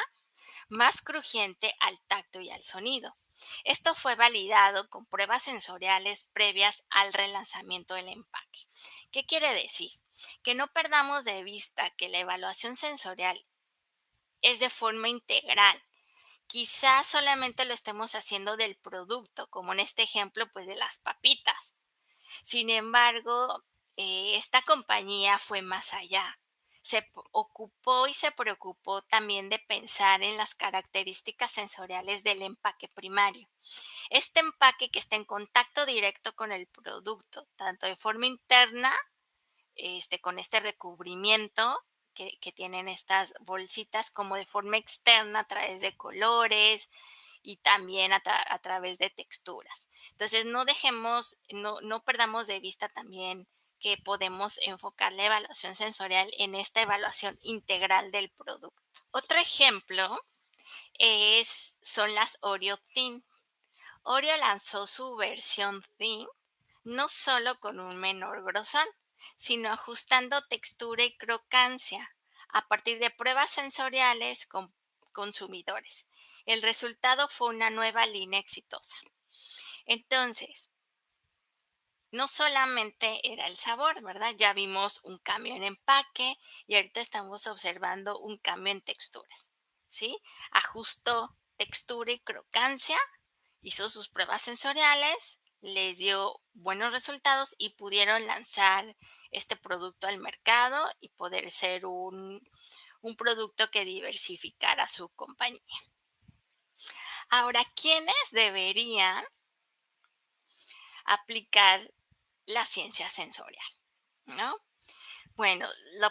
más crujiente al tacto y al sonido. Esto fue validado con pruebas sensoriales previas al relanzamiento del empaque. ¿Qué quiere decir? Que no perdamos de vista que la evaluación sensorial es de forma integral. Quizás solamente lo estemos haciendo del producto, como en este ejemplo, pues de las papitas. Sin embargo, esta compañía fue más allá. Ocupó y se preocupó también de pensar en las características sensoriales del empaque primario. Este empaque que está en contacto directo con el producto, tanto de forma interna, con este recubrimiento que tienen estas bolsitas, como de forma externa a través de colores y también a través de texturas. Entonces, no perdamos de vista también que podemos enfocar la evaluación sensorial en esta evaluación integral del producto. Otro ejemplo son las Oreo Thin. Oreo lanzó su versión Thin no solo con un menor grosor, sino ajustando textura y crocancia a partir de pruebas sensoriales con consumidores. El resultado fue una nueva línea exitosa. Entonces, no solamente era el sabor, ¿verdad? Ya vimos un cambio en empaque y ahorita estamos observando un cambio en texturas, ¿sí? Ajustó textura y crocancia, hizo sus pruebas sensoriales, les dio buenos resultados y pudieron lanzar este producto al mercado y poder ser un producto que diversificara su compañía. Ahora, ¿quiénes deberían aplicar la ciencia sensorial? ¿No? Bueno, lo,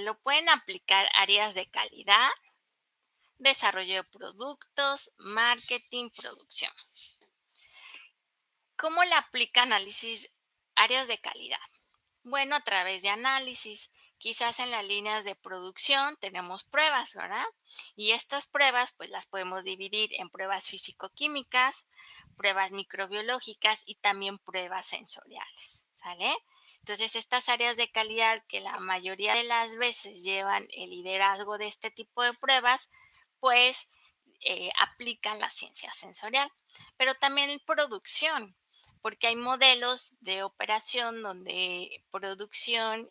lo pueden aplicar áreas de calidad, desarrollo de productos, marketing, producción. ¿Cómo la aplica análisis áreas de calidad? Bueno, a través de análisis, quizás en las líneas de producción tenemos pruebas, ¿verdad? Y estas pruebas, pues las podemos dividir en pruebas físico-químicas, pruebas microbiológicas y también pruebas sensoriales, ¿sale? Entonces, estas áreas de calidad que la mayoría de las veces llevan el liderazgo de este tipo de pruebas, pues aplican la ciencia sensorial. Pero también en producción, porque hay modelos de operación donde producción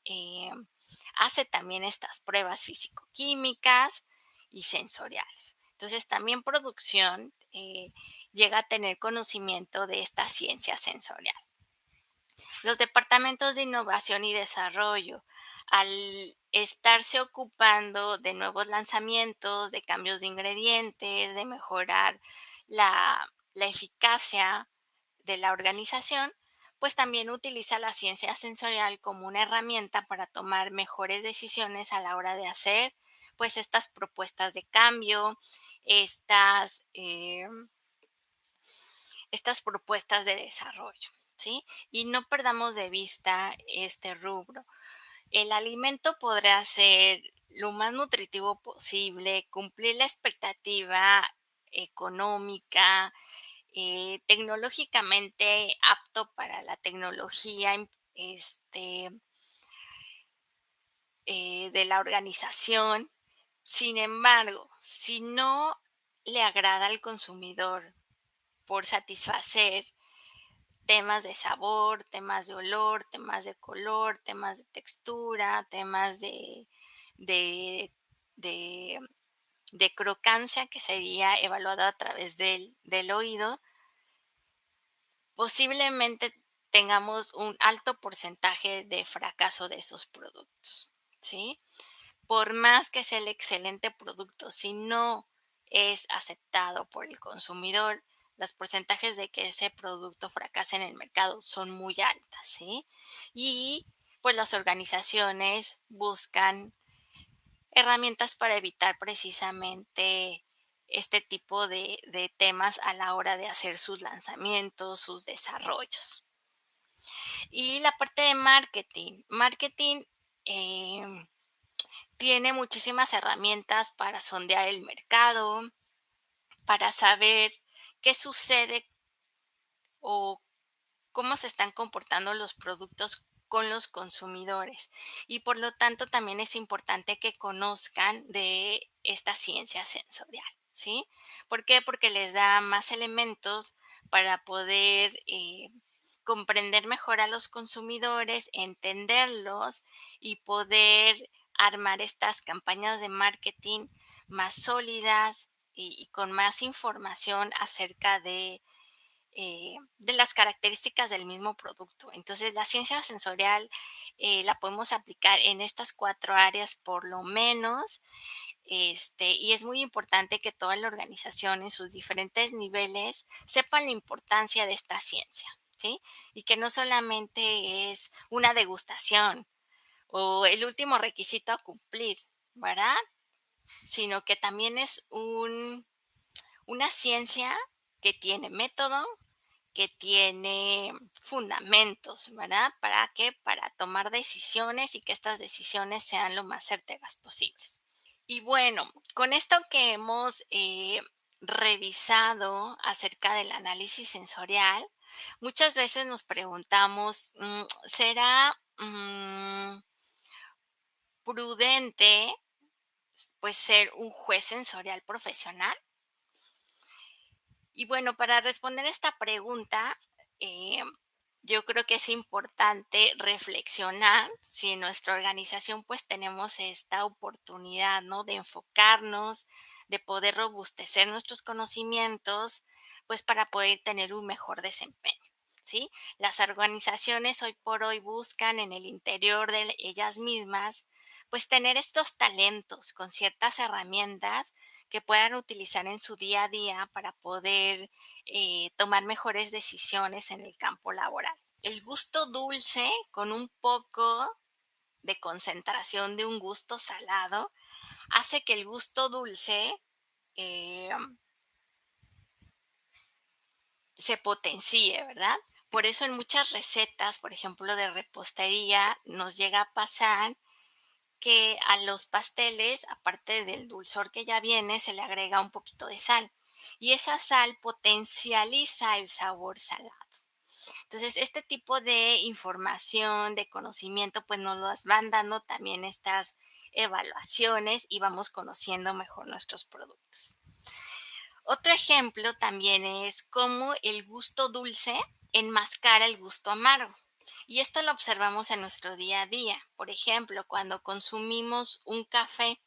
hace también estas pruebas físico-químicas y sensoriales. Entonces también producción llega a tener conocimiento de esta ciencia sensorial. Los departamentos de innovación y desarrollo, al estarse ocupando de nuevos lanzamientos, de cambios de ingredientes, de mejorar la eficacia de la organización, pues también utiliza la ciencia sensorial como una herramienta para tomar mejores decisiones a la hora de hacer pues estas propuestas de cambio, estas, estas propuestas de desarrollo, ¿sí? Y no perdamos de vista este rubro. El alimento podrá ser lo más nutritivo posible, cumplir la expectativa económica, tecnológicamente apto para la tecnología este, de la organización. Sin embargo, si no le agrada al consumidor por satisfacer temas de sabor, temas de olor, temas de color, temas de textura, temas de, de, de crocancia, que sería evaluado a través del oído, posiblemente tengamos un alto porcentaje de fracaso de esos productos, ¿sí? Por más que sea el excelente producto, si no es aceptado por el consumidor, los porcentajes de que ese producto fracase en el mercado son muy altas, ¿sí? Y pues las organizaciones buscan herramientas para evitar precisamente este tipo de temas a la hora de hacer sus lanzamientos, sus desarrollos. Y la parte de marketing. Marketing eh, tiene muchísimas herramientas para sondear el mercado, para saber qué sucede o cómo se están comportando los productos con los consumidores. Y por lo tanto también es importante que conozcan de esta ciencia sensorial, ¿sí? ¿Por qué? Porque les da más elementos para poder comprender mejor a los consumidores, entenderlos y poder armar estas campañas de marketing más sólidas y con más información acerca de las características del mismo producto. Entonces, la ciencia sensorial la podemos aplicar en estas 4 áreas por lo menos, y es muy importante que toda la organización en sus diferentes niveles sepan la importancia de esta ciencia, ¿sí? Y que no solamente es una degustación o el último requisito a cumplir, ¿verdad? Sino que también es una ciencia que tiene método, que tiene fundamentos, ¿verdad? ¿Para qué? Para tomar decisiones y que estas decisiones sean lo más certeras posibles. Y bueno, con esto que hemos revisado acerca del análisis sensorial, muchas veces nos preguntamos, ¿será prudente pues ser un juez sensorial profesional? Y bueno, para responder esta pregunta, eh, yo creo que es importante reflexionar si en nuestra organización pues tenemos esta oportunidad, ¿no? De enfocarnos, de poder robustecer nuestros conocimientos, pues para poder tener un mejor desempeño, ¿sí? Las organizaciones hoy por hoy buscan en el interior de ellas mismas, pues tener estos talentos con ciertas herramientas que puedan utilizar en su día a día para poder tomar mejores decisiones en el campo laboral. El gusto dulce con un poco de concentración de un gusto salado hace que el gusto dulce eh, se potencie, ¿verdad? Por eso en muchas recetas, por ejemplo, de repostería, nos llega a pasar que a los pasteles, aparte del dulzor que ya viene, se le agrega un poquito de sal. Y esa sal potencializa el sabor salado. Entonces, este tipo de información, de conocimiento, pues nos las van dando también estas evaluaciones y vamos conociendo mejor nuestros productos. Otro ejemplo también es cómo el gusto dulce enmascara el gusto amargo. Y esto lo observamos en nuestro día a día. Por ejemplo, cuando consumimos un café,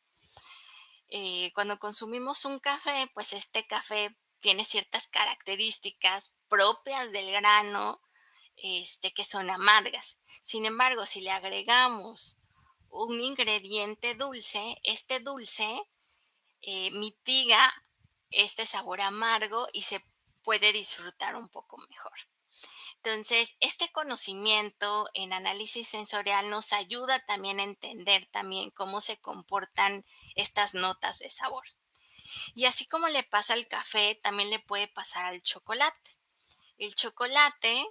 pues este café tiene ciertas características propias del grano, que son amargas. Sin embargo, si le agregamos un ingrediente dulce, este dulce mitiga este sabor amargo y se puede disfrutar un poco mejor. Entonces, este conocimiento en análisis sensorial nos ayuda también a entender también cómo se comportan estas notas de sabor. Y así como le pasa al café, también le puede pasar al chocolate. El chocolate,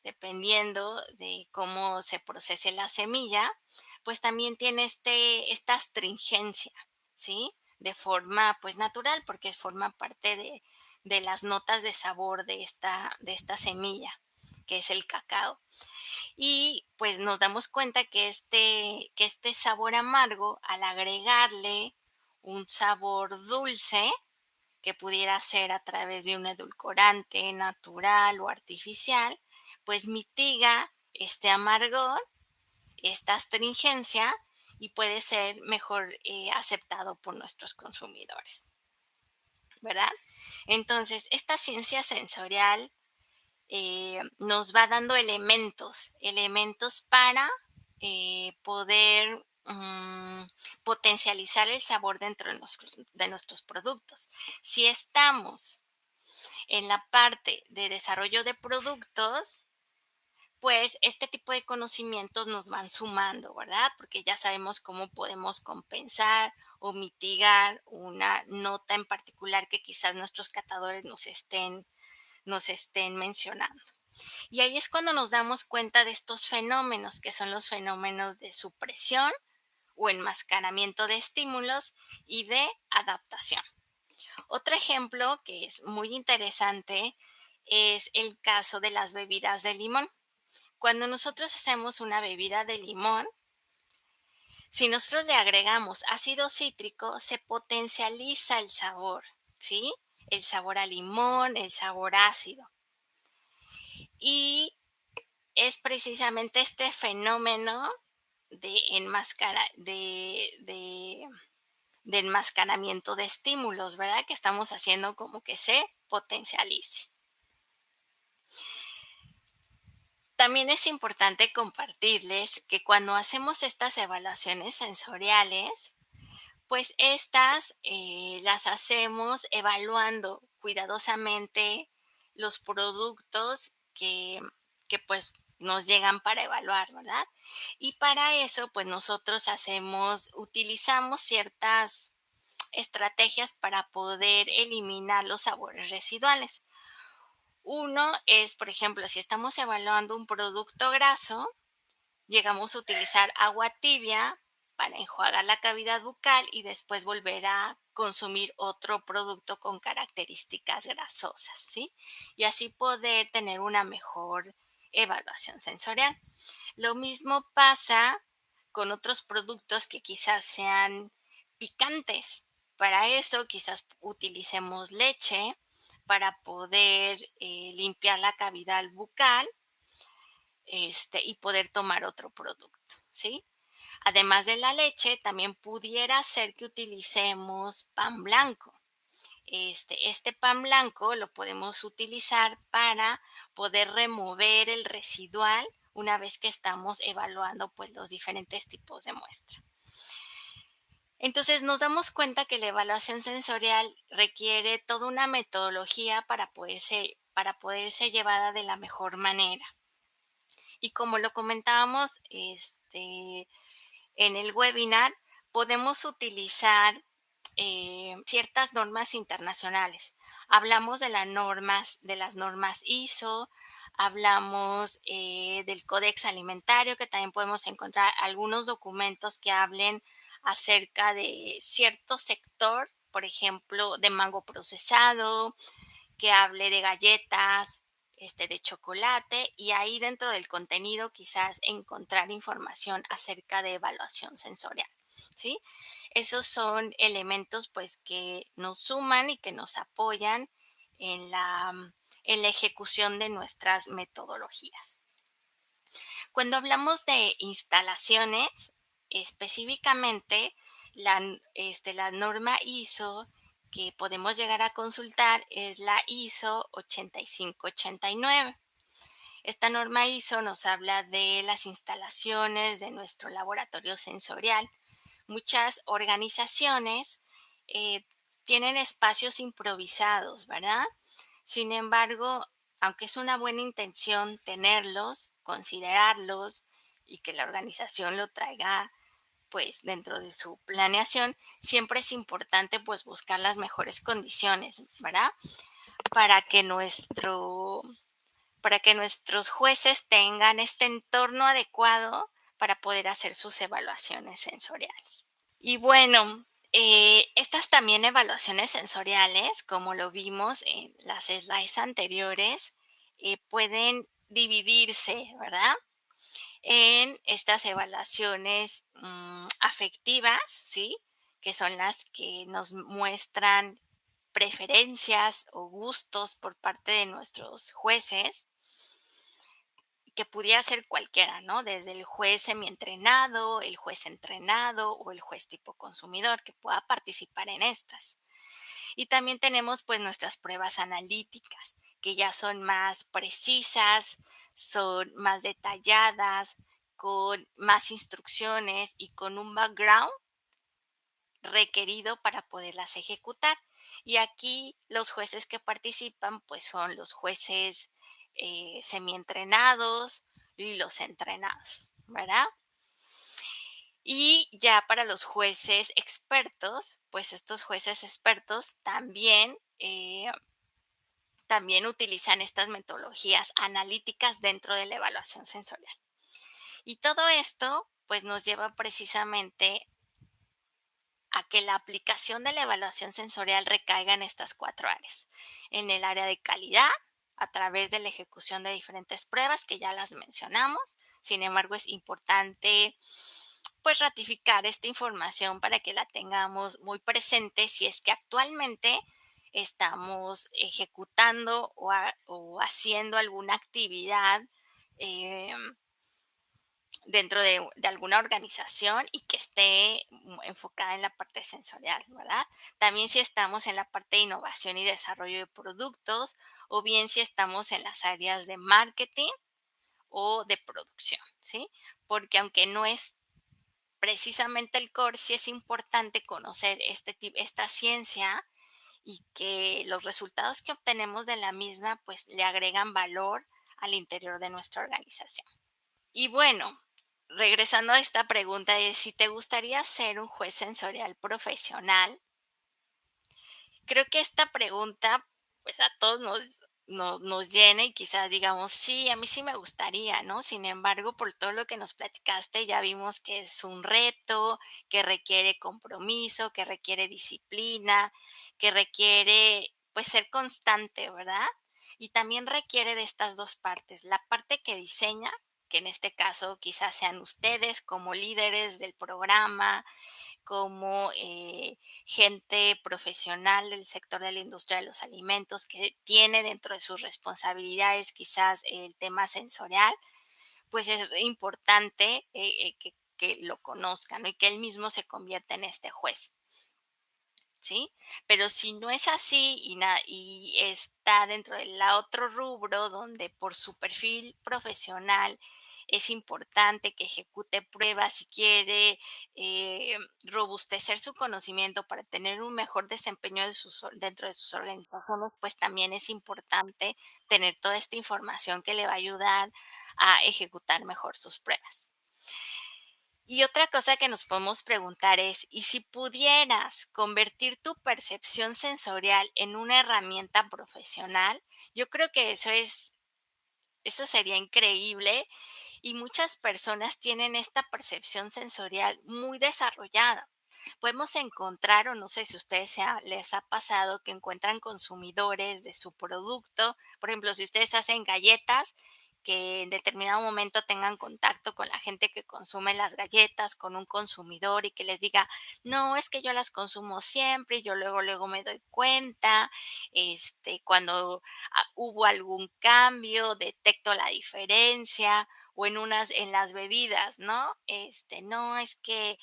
dependiendo de cómo se procese la semilla, pues también tiene esta astringencia, ¿sí? De forma pues natural, porque forma parte de las notas de sabor de esta semilla, que es el cacao. Y pues nos damos cuenta que este sabor amargo, al agregarle un sabor dulce, que pudiera ser a través de un edulcorante natural o artificial, pues mitiga este amargor, esta astringencia y puede ser mejor aceptado por nuestros consumidores, ¿verdad? Entonces, esta ciencia sensorial nos va dando elementos para poder potencializar el sabor dentro de nuestros productos. Si estamos en la parte de desarrollo de productos, pues este tipo de conocimientos nos van sumando, ¿verdad? Porque ya sabemos cómo podemos compensar o mitigar una nota en particular que quizás nuestros catadores nos estén mencionando. Y ahí es cuando nos damos cuenta de estos fenómenos, que son los fenómenos de supresión o enmascaramiento de estímulos y de adaptación. Otro ejemplo que es muy interesante es el caso de las bebidas de limón. Cuando nosotros hacemos una bebida de limón, si nosotros le agregamos ácido cítrico, se potencializa el sabor, ¿sí? El sabor a limón, el sabor ácido. Y es precisamente este fenómeno de enmascaramiento de estímulos, ¿verdad? Que estamos haciendo como que se potencialice. También es importante compartirles que cuando hacemos estas evaluaciones sensoriales, pues estas las hacemos evaluando cuidadosamente los productos que pues nos llegan para evaluar, ¿verdad? Y para eso, pues nosotros utilizamos ciertas estrategias para poder eliminar los sabores residuales. Uno es, por ejemplo, si estamos evaluando un producto graso, llegamos a utilizar agua tibia para enjuagar la cavidad bucal y después volver a consumir otro producto con características grasosas, ¿sí? Y así poder tener una mejor evaluación sensorial. Lo mismo pasa con otros productos que quizás sean picantes. Para eso quizás utilicemos leche para poder limpiar la cavidad bucal y poder tomar otro producto, ¿sí? Además de la leche, también pudiera ser que utilicemos pan blanco. Este pan blanco lo podemos utilizar para poder remover el residual una vez que estamos evaluando pues los diferentes tipos de muestra. Entonces nos damos cuenta que la evaluación sensorial requiere toda una metodología para poder ser llevada de la mejor manera. Y como lo comentábamos en el webinar, podemos utilizar ciertas normas internacionales. Hablamos de las normas ISO, hablamos del Codex Alimentario, que también podemos encontrar algunos documentos que hablen acerca de cierto sector, por ejemplo, de mango procesado, que hable de galletas, de chocolate, y ahí dentro del contenido quizás encontrar información acerca de evaluación sensorial, ¿sí? Esos son elementos pues que nos suman y que nos apoyan en la ejecución de nuestras metodologías. Cuando hablamos de instalaciones, específicamente la norma ISO que podemos llegar a consultar es la ISO 8589. Esta norma ISO nos habla de las instalaciones de nuestro laboratorio sensorial. Muchas organizaciones eh, tienen espacios improvisados, ¿verdad? Sin embargo, aunque es una buena intención tenerlos, considerarlos y que la organización lo traiga pues dentro de su planeación, siempre es importante pues buscar las mejores condiciones, ¿verdad? Para que para que nuestros jueces tengan este entorno adecuado para poder hacer sus evaluaciones sensoriales. Y bueno, estas también evaluaciones sensoriales, como lo vimos en las slides anteriores, pueden dividirse, ¿verdad? En estas evaluaciones afectivas, ¿sí? Que son las que nos muestran preferencias o gustos por parte de nuestros jueces, que pudiera ser cualquiera, ¿no? Desde el juez semientrenado, el juez entrenado o el juez tipo consumidor que pueda participar en estas. Y también tenemos pues nuestras pruebas analíticas, que ya son más precisas, son más detalladas, con más instrucciones y con un background requerido para poderlas ejecutar. Y aquí los jueces que participan pues son los jueces semientrenados y los entrenados, ¿verdad? Y ya para los jueces expertos, pues estos jueces expertos también utilizan estas metodologías analíticas dentro de la evaluación sensorial. Y todo esto pues nos lleva precisamente a que la aplicación de la evaluación sensorial recaiga en estas 4 áreas. En el área de calidad, a través de la ejecución de diferentes pruebas que ya las mencionamos. Sin embargo, es importante pues ratificar esta información para que la tengamos muy presente si es que actualmente estamos ejecutando o haciendo alguna actividad eh, dentro de alguna organización y que esté enfocada en la parte sensorial, ¿verdad? También si estamos en la parte de innovación y desarrollo de productos, o bien si estamos en las áreas de marketing o de producción, ¿sí? Porque aunque no es precisamente el core, sí es importante conocer esta ciencia y que los resultados que obtenemos de la misma pues le agregan valor al interior de nuestra organización. Y bueno, regresando a esta pregunta de si te gustaría ser un juez sensorial profesional, creo que esta pregunta pues a todos nos llena y quizás digamos, sí, a mí sí me gustaría, ¿no? Sin embargo, por todo lo que nos platicaste, ya vimos que es un reto, que requiere compromiso, que requiere disciplina, que requiere pues ser constante, ¿verdad? Y también requiere de estas dos partes, la parte que diseña, que en este caso quizás sean ustedes como líderes del programa, como gente profesional del sector de la industria de los alimentos que tiene dentro de sus responsabilidades quizás el tema sensorial, pues es importante que lo conozcan, ¿no? Y que él mismo se convierta en este juez. ¿Sí? Pero si no es así y está dentro del otro rubro donde por su perfil profesional es importante que ejecute pruebas si quiere robustecer su conocimiento para tener un mejor desempeño dentro de sus organizaciones, pues también es importante tener toda esta información que le va a ayudar a ejecutar mejor sus pruebas. Y otra cosa que nos podemos preguntar es, ¿y si pudieras convertir tu percepción sensorial en una herramienta profesional? Yo creo que eso sería increíble y muchas personas tienen esta percepción sensorial muy desarrollada. Podemos encontrar, o no sé si a ustedes les ha pasado, que encuentran consumidores de su producto. Por ejemplo, si ustedes hacen galletas, que en determinado momento tengan contacto con la gente que consume las galletas, con un consumidor y que les diga, no, es que yo las consumo siempre y yo luego me doy cuenta, cuando hubo algún cambio, detecto la diferencia o en las bebidas, ¿no? No, es que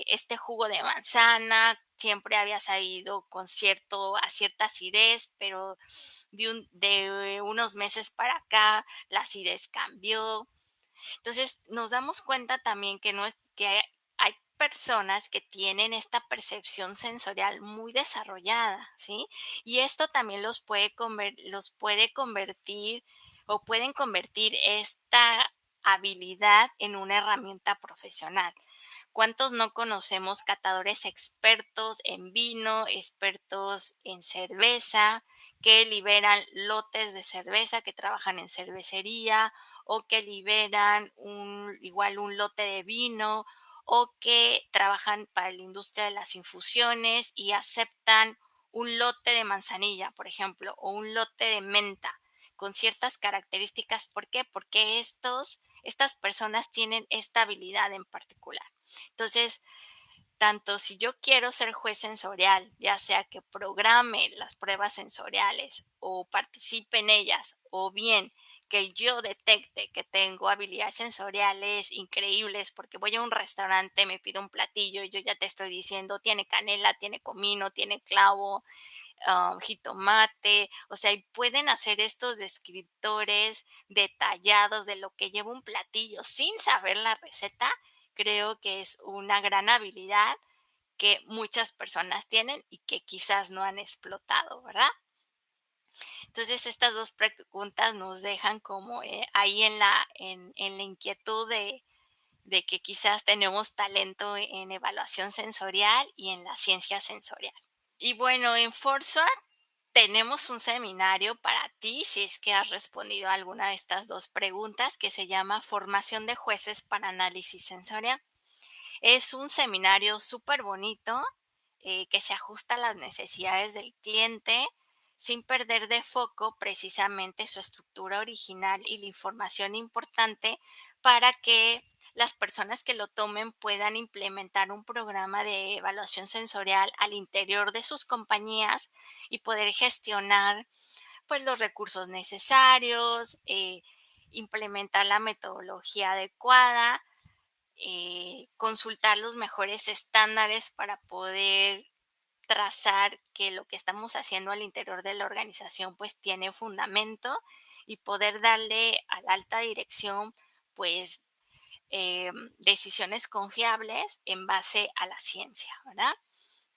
este jugo de manzana siempre había sabido a cierta acidez, pero de unos meses para acá la acidez cambió. Entonces, nos damos cuenta también que no es que hay personas que tienen esta percepción sensorial muy desarrollada, ¿sí? Y esto también los puede convertir o pueden convertir esta habilidad en una herramienta profesional. ¿Cuántos no conocemos catadores expertos en vino, expertos en cerveza, que liberan lotes de cerveza, que trabajan en cervecería o que liberan igual un lote de vino o que trabajan para la industria de las infusiones y aceptan un lote de manzanilla, por ejemplo, o un lote de menta con ciertas características? ¿Por qué? Porque estas personas tienen esta habilidad en particular. Entonces, tanto si yo quiero ser juez sensorial, ya sea que programe las pruebas sensoriales o participe en ellas, o bien que yo detecte que tengo habilidades sensoriales increíbles porque voy a un restaurante, me pido un platillo y yo ya te estoy diciendo, tiene canela, tiene comino, tiene clavo, jitomate, o sea, y pueden hacer estos descriptores detallados de lo que lleva un platillo sin saber la receta. Creo que es una gran habilidad que muchas personas tienen y que quizás no han explotado, ¿verdad? Entonces, estas dos preguntas nos dejan como ahí en la inquietud de que quizás tenemos talento en evaluación sensorial y en la ciencia sensorial. Y bueno, en Forswat tenemos un seminario para ti, si es que has respondido a alguna de estas dos preguntas, que se llama Formación de Jueces para Análisis Sensorial. Es un seminario súper bonito que se ajusta a las necesidades del cliente sin perder de foco precisamente su estructura original y la información importante para que las personas que lo tomen puedan implementar un programa de evaluación sensorial al interior de sus compañías y poder gestionar pues los recursos necesarios, implementar la metodología adecuada, consultar los mejores estándares para poder trazar que lo que estamos haciendo al interior de la organización pues tiene fundamento y poder darle a la alta dirección pues decisiones confiables en base a la ciencia, ¿verdad?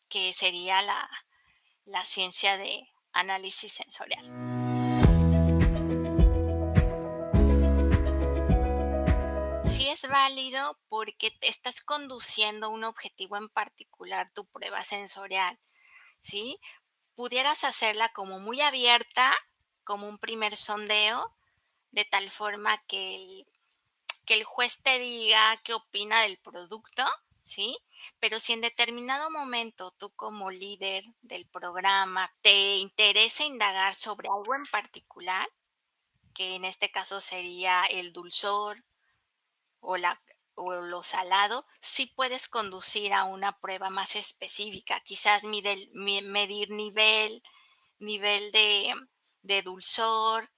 Que sería la ciencia de análisis sensorial. Sí es válido porque te estás conduciendo a un objetivo en particular, tu prueba sensorial, ¿sí? Pudieras hacerla como muy abierta, como un primer sondeo, de tal forma que el juez te diga qué opina del producto, ¿sí? Pero si en determinado momento tú como líder del programa te interesa indagar sobre algo en particular, que en este caso sería el dulzor, o, la, o lo salado, sí puedes conducir a una prueba más específica, quizás medir nivel de dulzor,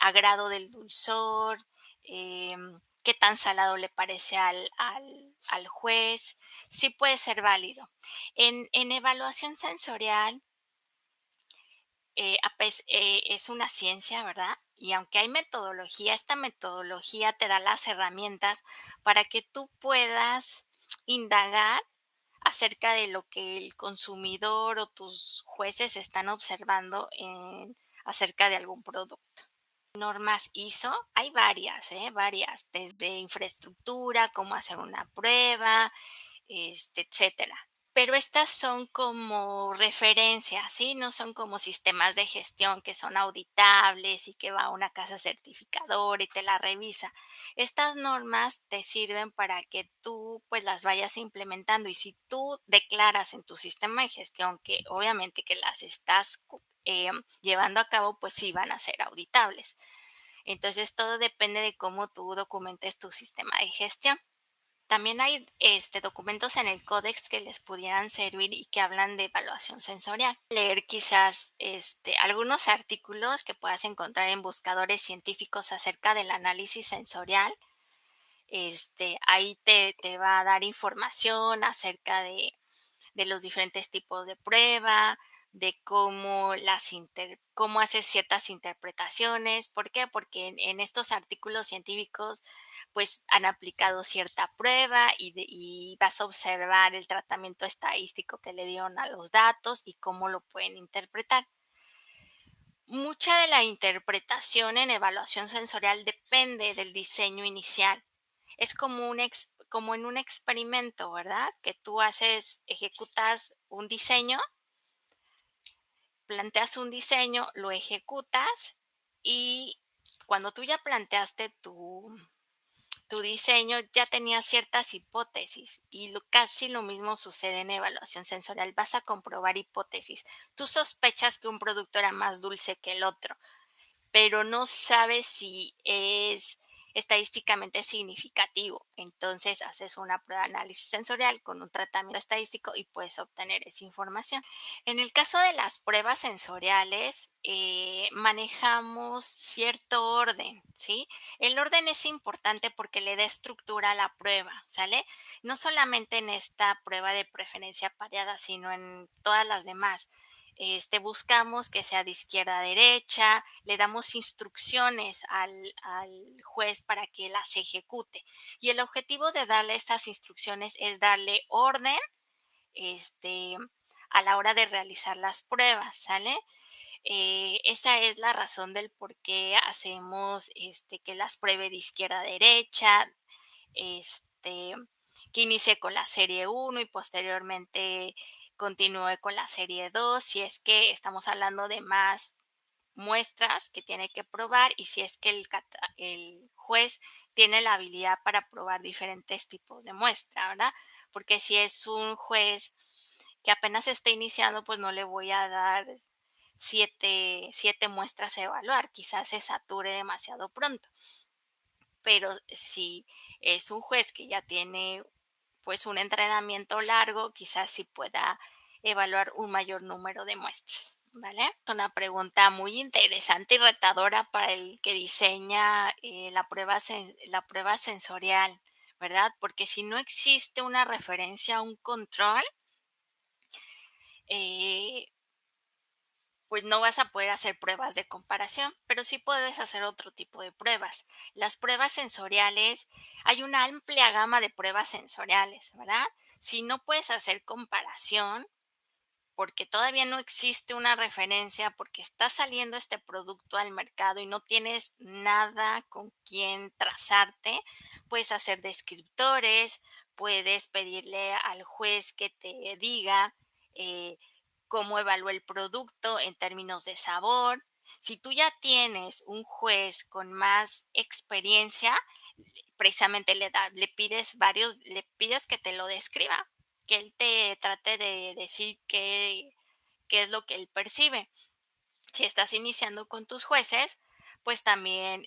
agrado del dulzor, eh, qué tan salado le parece al juez, sí puede ser válido. En evaluación sensorial es una ciencia, ¿verdad? Y aunque hay metodología, esta metodología te da las herramientas para que tú puedas indagar acerca de lo que el consumidor o tus jueces están observando acerca de algún producto. Normas ISO, hay varias, varias, desde infraestructura, cómo hacer una prueba, etcétera. Pero estas son como referencias, ¿sí? No son como sistemas de gestión que son auditables y que va a una casa certificadora y te la revisa. Estas normas te sirven para que tú pues las vayas implementando y si tú declaras en tu sistema de gestión que obviamente que las estás llevando a cabo, pues sí van a ser auditables. Entonces todo depende de cómo tú documentes tu sistema de gestión. También hay documentos en el códex que les pudieran servir y que hablan de evaluación sensorial. Leer quizás algunos artículos que puedas encontrar en buscadores científicos acerca del análisis sensorial. Ahí te va a dar información acerca de los diferentes tipos de prueba, de cómo hacer ciertas interpretaciones. ¿Por qué? Porque en estos artículos científicos pues han aplicado cierta prueba y vas a observar el tratamiento estadístico que le dieron a los datos y cómo lo pueden interpretar. Mucha de la interpretación en evaluación sensorial depende del diseño inicial. Es como en un experimento, ¿verdad? Que tú ejecutas un diseño, planteas un diseño, lo ejecutas y cuando tú ya planteaste tu diseño, ya tenías ciertas hipótesis y casi lo mismo sucede en evaluación sensorial. Vas a comprobar hipótesis. Tú sospechas que un producto era más dulce que el otro, pero no sabes si es estadísticamente significativo. Entonces haces una prueba de análisis sensorial con un tratamiento estadístico y puedes obtener esa información. En el caso de las pruebas sensoriales, manejamos cierto orden, ¿sí? El orden es importante porque le da estructura a la prueba, ¿sale? No solamente en esta prueba de preferencia pareada, sino en todas las demás. Buscamos que sea de izquierda a derecha, le damos instrucciones al juez para que las ejecute. Y el objetivo de darle estas instrucciones es darle orden este, a la hora de realizar las pruebas, ¿sale? Esa es la razón del por qué hacemos que las pruebe de izquierda a derecha, este, que inicie con la serie 1 y posteriormente continúe con la serie 2, si es que estamos hablando de más muestras que tiene que probar y si es que el juez tiene la habilidad para probar diferentes tipos de muestra, ¿verdad? Porque si es un juez que apenas está iniciando, pues no le voy a dar siete muestras a evaluar, quizás se sature demasiado pronto. Pero si es un juez que ya tiene pues un entrenamiento largo, quizás sí pueda evaluar un mayor número de muestras, ¿vale? Es una pregunta muy interesante y retadora para el que diseña la prueba sensorial, ¿verdad? Porque si no existe una referencia a un control, eh, pues no vas a poder hacer pruebas de comparación, pero sí puedes hacer otro tipo de pruebas. Las pruebas sensoriales, hay una amplia gama de pruebas sensoriales, ¿verdad? Si no puedes hacer comparación, porque todavía no existe una referencia, porque está saliendo este producto al mercado y no tienes nada con quien trazarte, puedes hacer descriptores, puedes pedirle al juez que te diga eh, cómo evalúa el producto en términos de sabor. Si tú ya tienes un juez con más experiencia, precisamente le pides que te lo describa, que él te trate de decir qué es lo que él percibe. Si estás iniciando con tus jueces, pues también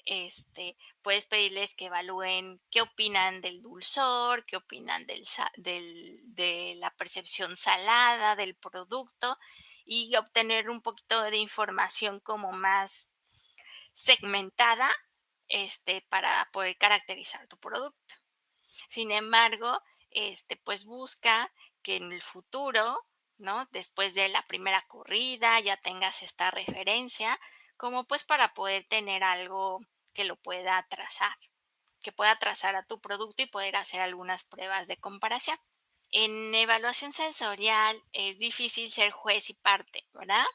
puedes pedirles que evalúen qué opinan del dulzor, qué opinan de la percepción salada del producto y obtener un poquito de información como más segmentada para poder caracterizar tu producto. Sin embargo, pues busca que en el futuro, ¿no? Después de la primera corrida ya tengas esta referencia como pues para poder tener algo que lo pueda trazar, que pueda trazar a tu producto y poder hacer algunas pruebas de comparación. En evaluación sensorial es difícil ser juez y parte, ¿verdad?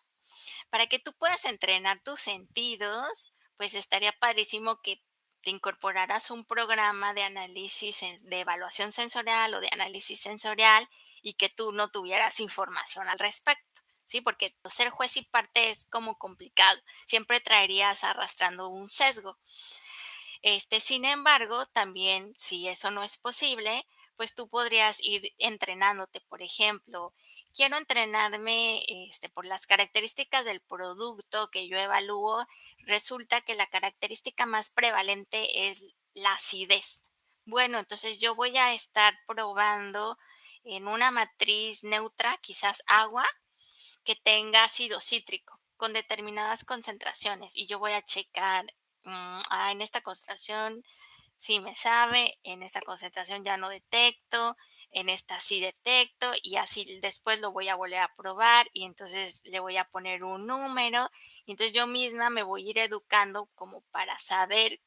Para que tú puedas entrenar tus sentidos, pues estaría padrísimo que te incorporaras un programa de análisis, de evaluación sensorial o de análisis sensorial y que tú no tuvieras información al respecto. Sí, porque ser juez y parte es como complicado. Siempre traerías arrastrando un sesgo. Sin embargo, también si eso no es posible, pues tú podrías ir entrenándote. Por ejemplo, quiero entrenarme por las características del producto que yo evalúo. Resulta que la característica más prevalente es la acidez. Bueno, entonces yo voy a estar probando en una matriz neutra, quizás agua, que tenga ácido cítrico con determinadas concentraciones y yo voy a checar, en esta concentración sí me sabe, en esta concentración ya no detecto, en esta sí detecto y así después lo voy a volver a probar y entonces le voy a poner un número y entonces yo misma me voy a ir educando como para saber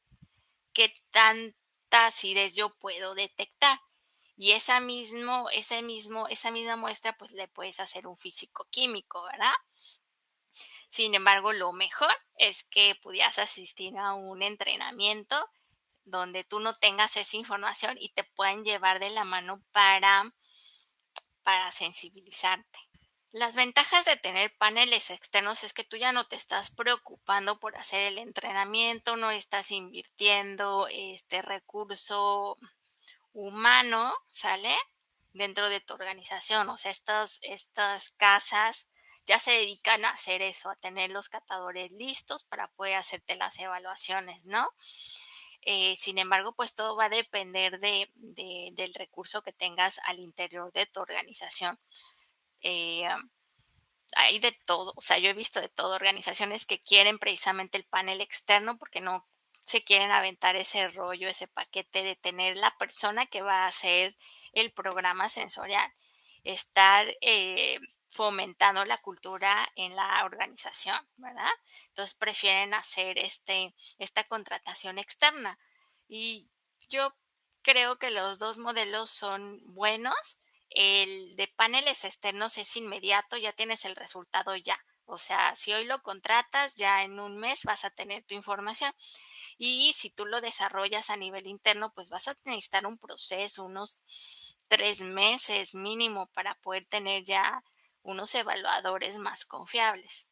qué tanta acidez yo puedo detectar. Y esa misma muestra, pues le puedes hacer un físico-químico, ¿verdad? Sin embargo, lo mejor es que pudieras asistir a un entrenamiento donde tú no tengas esa información y te puedan llevar de la mano para sensibilizarte. Las ventajas de tener paneles externos es que tú ya no te estás preocupando por hacer el entrenamiento, no estás invirtiendo este recurso humano, ¿sale? Dentro de tu organización. O sea, estas casas ya se dedican a hacer eso, a tener los catadores listos para poder hacerte las evaluaciones, ¿no? Sin embargo, pues todo va a depender del recurso que tengas al interior de tu organización. Eh, Hay de todo, o sea, yo he visto de todo, organizaciones que quieren precisamente el panel externo porque no se quieren aventar ese rollo, ese paquete de tener la persona que va a hacer el programa sensorial, estar fomentando la cultura en la organización, ¿verdad? Entonces prefieren hacer esta contratación externa. Y yo creo que los dos modelos son buenos. El de paneles externos es inmediato, ya tienes el resultado ya. O sea, si hoy lo contratas, ya en un mes vas a tener tu información. Y si tú lo desarrollas a nivel interno, pues vas a necesitar un proceso, unos 3 meses mínimo para poder tener ya unos evaluadores más confiables.